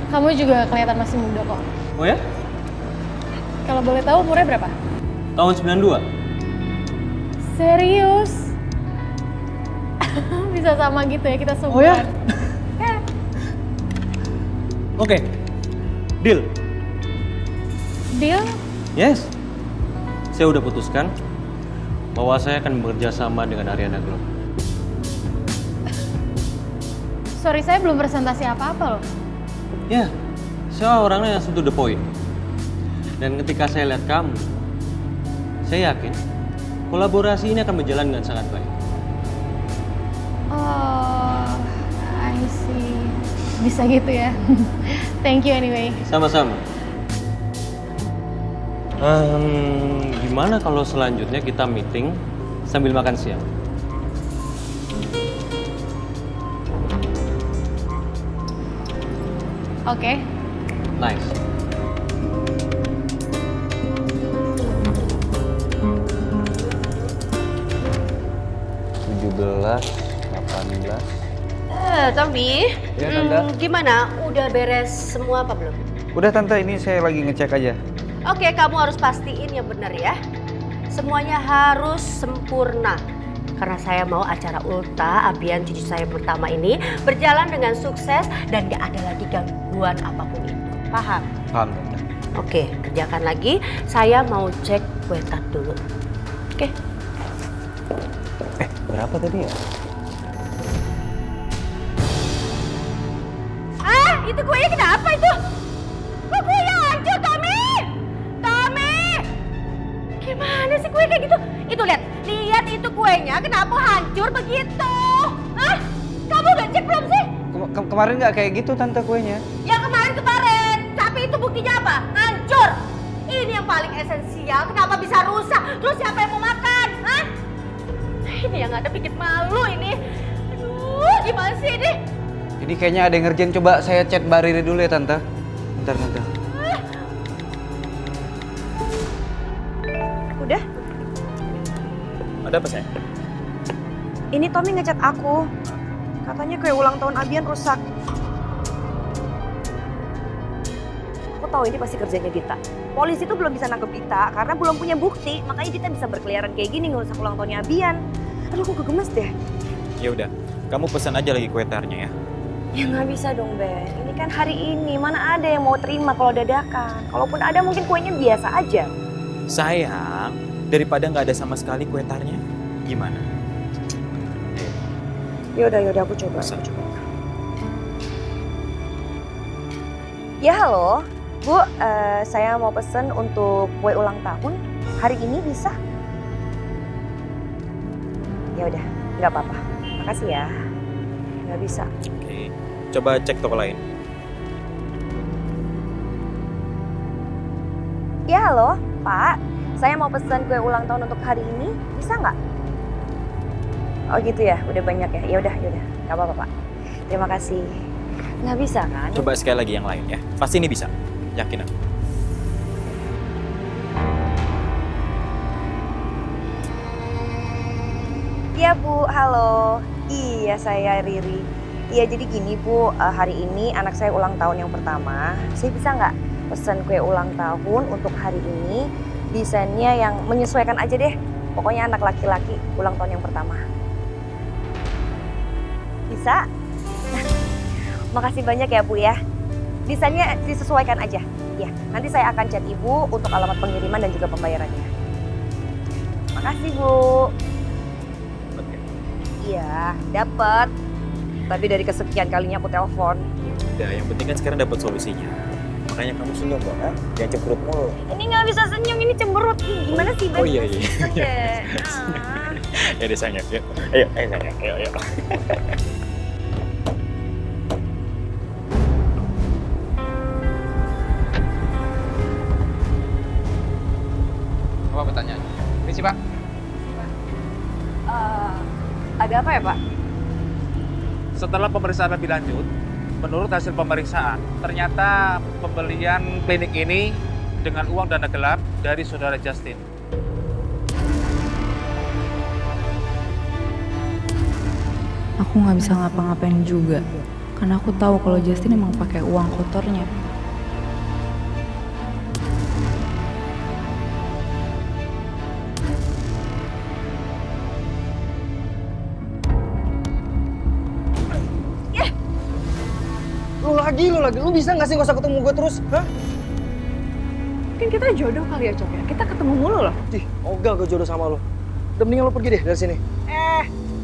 Kamu juga kelihatan masih muda kok. Oh ya? Kalau boleh tahu umurnya berapa? Tahun 92. Serius? Bisa sama gitu ya kita semua. Oh ya? Oke, deal. Deal? Yes. Saya udah putuskan bahwa saya akan bekerja sama dengan Ariana Glow. Sorry, saya belum presentasi apa-apa loh. Ya, saya orangnya yang to the point. Dan ketika saya lihat kamu, saya yakin kolaborasi ini akan berjalan dengan sangat baik. Oh, I see. Bisa gitu ya. Thank you anyway. Sama-sama. Gimana kalau selanjutnya kita meeting sambil makan siang? Oke. Nice. Tommy, Ya, Tante. gimana? Udah beres semua apa belum? Udah Tante, ini saya lagi ngecek aja. Oke, kamu harus pastiin yang benar ya. Semuanya harus sempurna. Karena saya mau acara Ulta Abian cucu saya pertama ini berjalan dengan sukses dan gak ada lagi gangguan apapun itu. Paham? Paham, Tante. Oke, kerjakan lagi. Saya mau cek kue tart dulu. Oke. Berapa tadi ya? Ah, itu kuenya kenapa itu? Kok kuenya hancur, Tommy? Tommy! Gimana sih kue kayak gitu? Itu lihat itu kuenya kenapa hancur begitu? Hah? Kamu udah cek belum sih? Kemarin nggak kayak gitu Tante kuenya. Ya kemarin, tapi itu buktinya apa? Hancur. Ini yang paling esensial, kenapa bisa rusak? Terus siapa yang mau makan? Hah? Ini yang ada bikin malu ini. Aduh, gimana sih ini? Ini kayaknya ada yang ngerjain. Coba saya chat Mbak Riri dulu ya Tante. Bentar Tante. Udah? Ada apa sayang? Ini Tommy ngechat aku. Katanya kue ulang tahun Abian rusak. Aku tahu ini pasti kerjanya Dita. Polisi tuh belum bisa nangkep Dita karena belum punya bukti. Makanya Dita bisa berkeliaran kayak gini ngerusak ulang tahunnya Abian. Aduh, aku kegemes deh. Ya udah, kamu pesan aja lagi kue tartnya ya. Ya nggak bisa dong, Ben. Ini kan hari ini. Mana ada yang mau terima kalau dadakan. Kalaupun ada mungkin kuenya biasa aja. Sayang, daripada nggak ada sama sekali kue tartnya, gimana? Yaudah, aku coba. Ya halo, Bu. Saya mau pesen untuk kue ulang tahun. Hari ini bisa? Ya udah, nggak apa-apa. Makasih ya. Nggak bisa. Oke, coba cek toko lain. Ya halo, Pak. Saya mau pesen kue ulang tahun untuk hari ini. Bisa nggak? Oh gitu ya, udah banyak ya. Ya udah, nggak apa-apa Pak. Terima kasih. Nggak bisa kan? Coba sekali lagi yang lain ya. Pasti ini bisa. Yakin aku. Iya Bu, halo. Iya saya Riri. Iya jadi gini Bu, hari ini anak saya ulang tahun yang pertama. Saya bisa nggak pesen kue ulang tahun untuk hari ini? Desainnya yang menyesuaikan aja deh. Pokoknya anak laki-laki ulang tahun yang pertama. Bisa? Makasih banyak ya Bu ya. Desainnya disesuaikan aja. Ya, nanti saya akan chat Ibu untuk alamat pengiriman dan juga pembayarannya. Makasih Bu. Iya, dapat. Tapi dari kesekian kalinya aku telepon. Udah, yang penting kan sekarang dapat solusinya. Makanya kamu senyum dong, ha? Jangan cemberut mulu. Ini nggak bisa senyum, ini cemberut. Ih, gimana sih, Ben? Oh iya. Ya deh sayang, yuk. Ayo sayang, ayo. Apa pertanyaan? Ini sih Pak. Ada apa ya Pak? Setelah pemeriksaan lebih lanjut, menurut hasil pemeriksaan, ternyata pembelian klinik ini dengan uang dana gelap dari saudara Justin. Aku nggak bisa ngapa-ngapain juga, karena aku tahu kalau Justin emang pakai uang kotornya. Lu lagi. Lu bisa nggak sih nggak usah ketemu gue terus? Hah? Mungkin kita jodoh kali ya, Cok ya. Kita ketemu mulu loh. Ih, ogah gue jodoh sama lo. Udah mendingan lo pergi deh dari sini.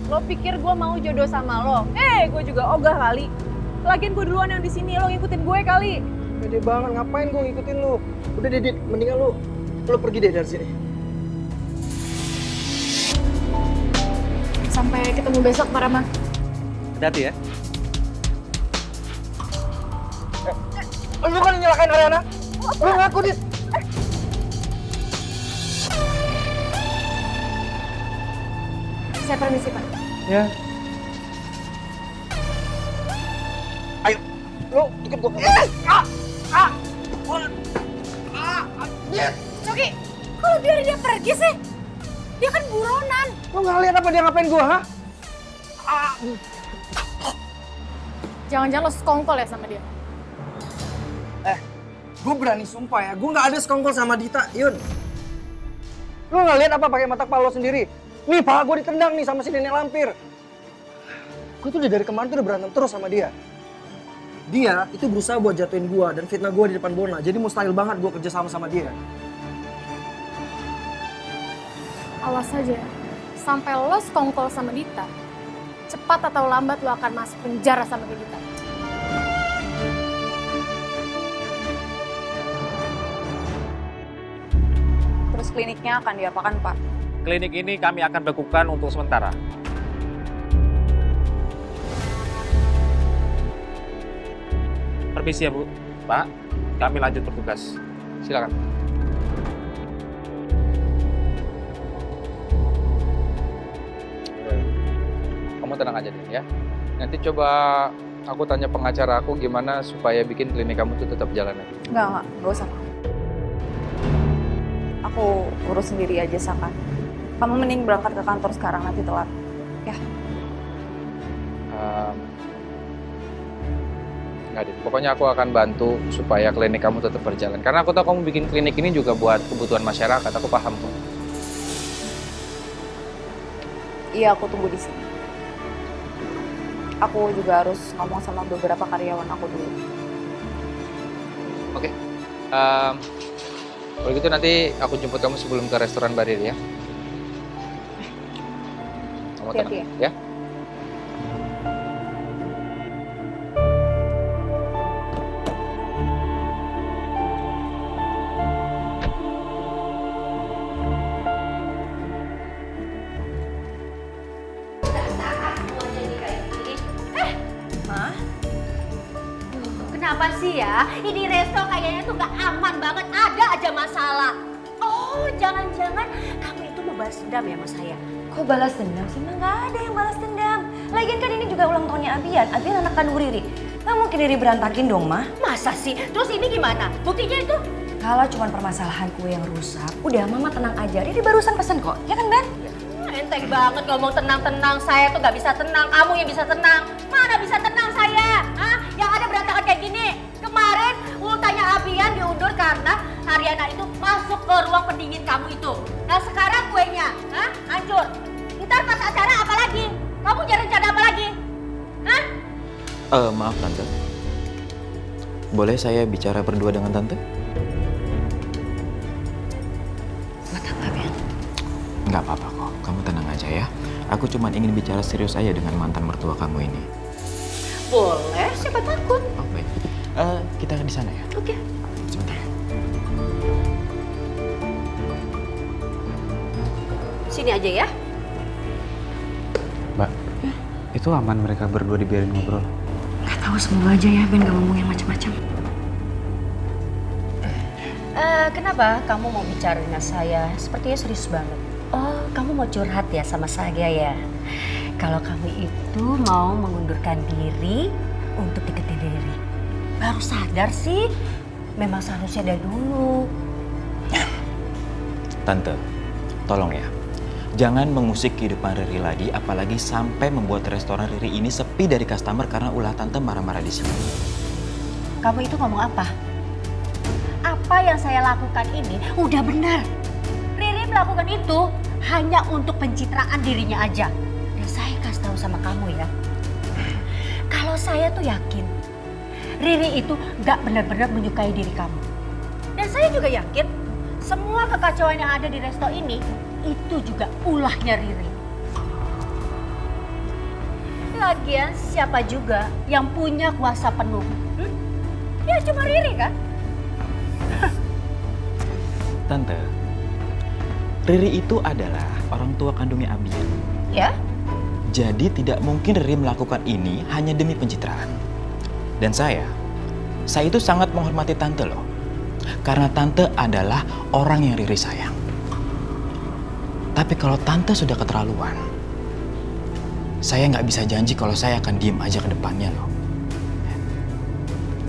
Lo pikir gue mau jodoh sama lo? Gue juga ogah kali. Lagian gue duluan yang di sini, lo ngikutin gue kali. Pede banget, ngapain gue ngikutin lo? Udah Dit, mendingan lo pergi deh dari sini. Sampai ketemu besok, Pak Rama. Hati-hati ya. Lu kan yang nyelakain Ariana. Lu ngaku, Dit. Saya permisi, Pak. Ya. Ayo, lu ikut gua. Coki, kok lu biarin dia pergi sih? Dia kan buronan. Lu nggak lihat apa dia ngapain gua, ha? Jangan-jangan lo sekongkol ya sama dia? Gue berani sumpah ya, gue nggak ada sekongkol sama Dita, Yun. Lu nggak lihat apa pakai mata kepala lo sendiri? Nih, paha gue ditendang nih sama si nenek lampir. Gue tuh dari kemarin tuh udah berantem terus sama dia. Dia itu berusaha buat jatuhin gue dan fitnah gue di depan Bona. Jadi mustahil banget gue kerja sama dia. Awas aja ya. Sampai lo sekongkol sama Dita, cepat atau lambat lo akan masuk penjara sama Dita. Terus kliniknya akan diapakan, Pak? Klinik ini kami akan bekukan untuk sementara. Permisi ya Bu. Pak, kami lanjut bertugas. Silakan. Kamu tenang aja deh ya. Nanti coba aku tanya pengacara aku gimana supaya bikin klinik kamu tuh tetap jalan lagi. Enggak usah. Aku urus sendiri aja, Saka. Kamu mending berangkat ke kantor sekarang, nanti telat. Ya. Nggak deh, pokoknya aku akan bantu supaya klinik kamu tetap berjalan. Karena aku tahu kamu bikin klinik ini juga buat kebutuhan masyarakat, aku paham kok. Iya, aku tunggu di sini. Aku juga harus ngomong sama beberapa karyawan aku dulu. Oke. Kalau gitu nanti aku jemput kamu sebelum ke restoran Barir ya. Kamu tenang ya. Kenapa sih ya? Ini resto kayaknya tuh gak aman banget, ada aja masalah. Oh, jangan-jangan kamu itu mau balas dendam ya sama saya? Kok balas dendam sih? Nggak ada yang balas dendam. Lagian kan ini juga ulang tahunnya Abian. Abian anak kandung Riri. Nggak mungkin Riri berantakin dong, Mah. Masa sih? Terus ini gimana? Buktinya itu? Kalau cuma permasalahan kue yang rusak, udah Mama tenang aja. Riri barusan pesen kok, ya kan Ben? Enteng banget ngomong tenang-tenang, saya tuh gak bisa tenang, kamu yang bisa tenang. Mana bisa tenang saya? Hah? Yang ada berantakan kayak gini. Kemarin ultahnya Abian diundur karena Haryana itu masuk ke ruang pendingin kamu itu. Nah sekarang kuenya, hah? Maaf Tante. Boleh saya bicara berdua dengan Tante? Buat apa, Ben? Nggak apa-apa kok, kamu tenang aja ya. Aku cuma ingin bicara serius aja dengan mantan mertua kamu ini. Boleh, siapa takut? Oh baik, kita di sana ya. Oke. Sebentar ya. Sini aja ya. Mbak, itu aman mereka berdua dibiarin ngobrol? Gak tahu, semoga aja ya Ben gak ngomong yang macam-macam. Kenapa kamu mau bicara dengan saya? Sepertinya serius banget. Oh, kamu mau curhat ya sama saya ya? Kalau kamu itu mau mengundurkan diri untuk deketin Riri. Baru sadar sih, memang seharusnya dari dulu. Tante, tolong ya. Jangan mengusik kehidupan Riri lagi, apalagi sampai membuat restoran Riri ini sepi dari customer karena ulah Tante marah-marah di sini. Kamu itu ngomong apa? Apa yang saya lakukan ini udah benar. Riri melakukan itu hanya untuk pencitraan dirinya aja. Dan saya kasih tahu sama kamu ya. Kalau saya tuh yakin Riri itu gak benar-benar menyukai diri kamu. Dan saya juga yakin semua kekacauan yang ada di resto ini itu juga ulahnya Riri. Lagian siapa juga yang punya kuasa penuh? Ya cuma Riri kan? Tante, Riri itu adalah orang tua kandungnya Abian. Ya? Jadi tidak mungkin Riri melakukan ini hanya demi pencitraan. Dan saya itu sangat menghormati Tante loh. Karena Tante adalah orang yang Riri sayang. Tapi kalau Tante sudah keterlaluan, saya nggak bisa janji kalau saya akan diem aja ke depannya loh.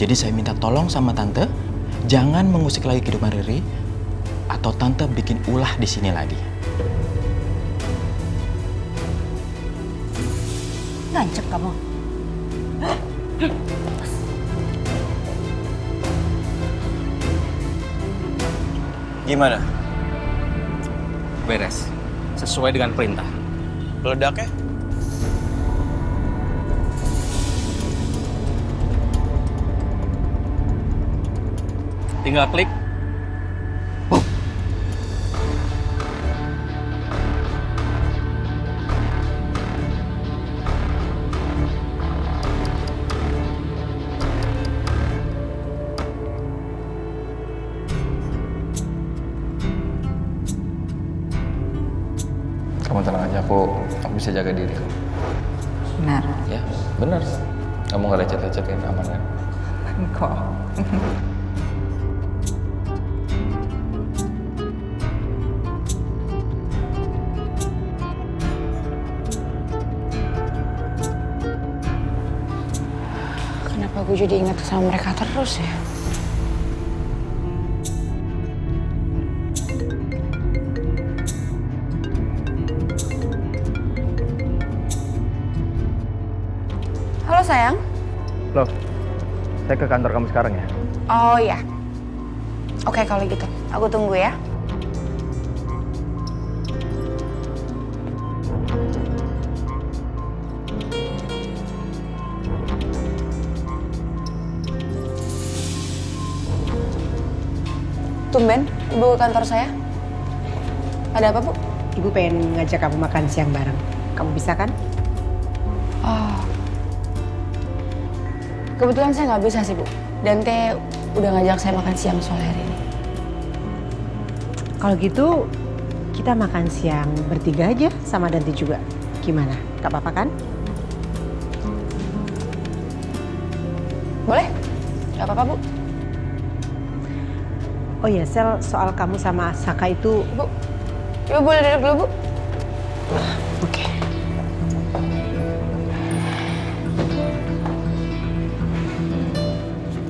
Jadi saya minta tolong sama Tante, jangan mengusik lagi kehidupan Riri, atau Tante bikin ulah di sini lagi. Ngancep kamu. Gimana? Beres. Sesuai dengan perintah. Ledak ya? Tinggal klik. Kamu tenang aja, aku bisa jaga diri. Benar. Ya, benar. Kamu nggak lecet-lecetin, aman kan? Kok. Kenapa gue jadi ingat sama mereka terus ya? Halo sayang. Loh, saya ke kantor kamu sekarang ya? Oh iya. Oke kalau gitu, aku tunggu ya. Tumben, Ibu ke kantor saya. Ada apa, Bu? Ibu pengen ngajak kamu makan siang bareng. Kamu bisa kan? Oh. Kebetulan saya nggak bisa sih, Bu. Dante udah ngajak saya makan siang sore hari ini. Kalau gitu, kita makan siang bertiga aja sama Dante juga. Gimana? Gak apa-apa kan? Boleh? Gak apa-apa, Bu. Oh iya, Sel, soal kamu sama Saka itu... Bu, Ibu boleh duduk dulu, Bu? Oke.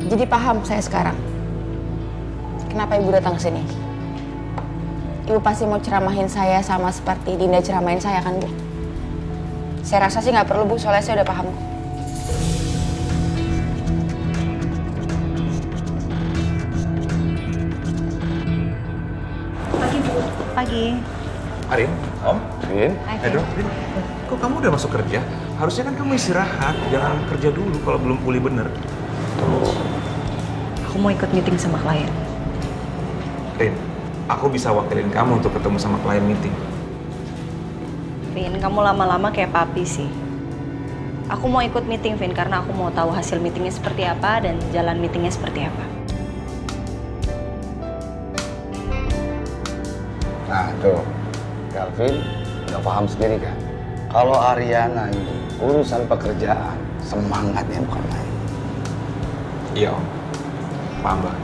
Jadi paham saya sekarang. Kenapa Ibu datang ke sini? Ibu pasti mau ceramahin saya sama seperti Dinda ceramahin saya kan, Bu? Saya rasa sih nggak perlu, Bu, soalnya saya udah paham. Pagi, Bu. Pagi. Arin, Om, Rin, Hai, Pedro, Rin. Kok kamu udah masuk kerja? Harusnya kan kamu istirahat, jangan kerja dulu kalau belum pulih bener. Aku mau ikut meeting sama klien. Rin, aku bisa wakilin kamu untuk ketemu sama klien meeting. Vin, kamu lama-lama kayak papi sih. Aku mau ikut meeting, Vin, karena aku mau tahu hasil meetingnya seperti apa dan jalan meetingnya seperti apa. Nah tuh, Calvin udah paham sendiri kan? Kalau Ariana ini urusan pekerjaan, semangatnya bukan main. Iya, Om. Paham banget.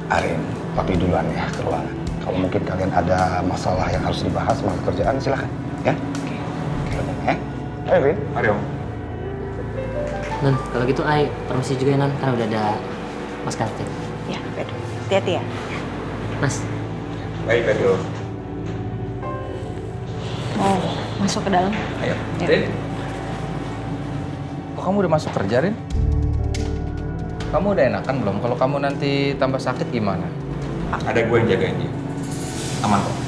Arin, papi duluan ya ke ruangan. Kalau mungkin kalian ada masalah yang harus dibahas sama pekerjaan, silakan. Ya? Oke. Ya? Ayo, Vin. Mari, Om. Non, kalau gitu Ai permisi juga ya Non, karena udah ada Mas Kartik. Ya, Pedro. Hati-hati ya. Mas. Baik, Pedro. Mau masuk ke dalam? Ayo. Ya. Rin. Kok kamu udah masuk kerja, Rin? Kamu udah enakan belum? Kalau kamu nanti tambah sakit gimana? Ada gue yang jagain dia. Aman kok.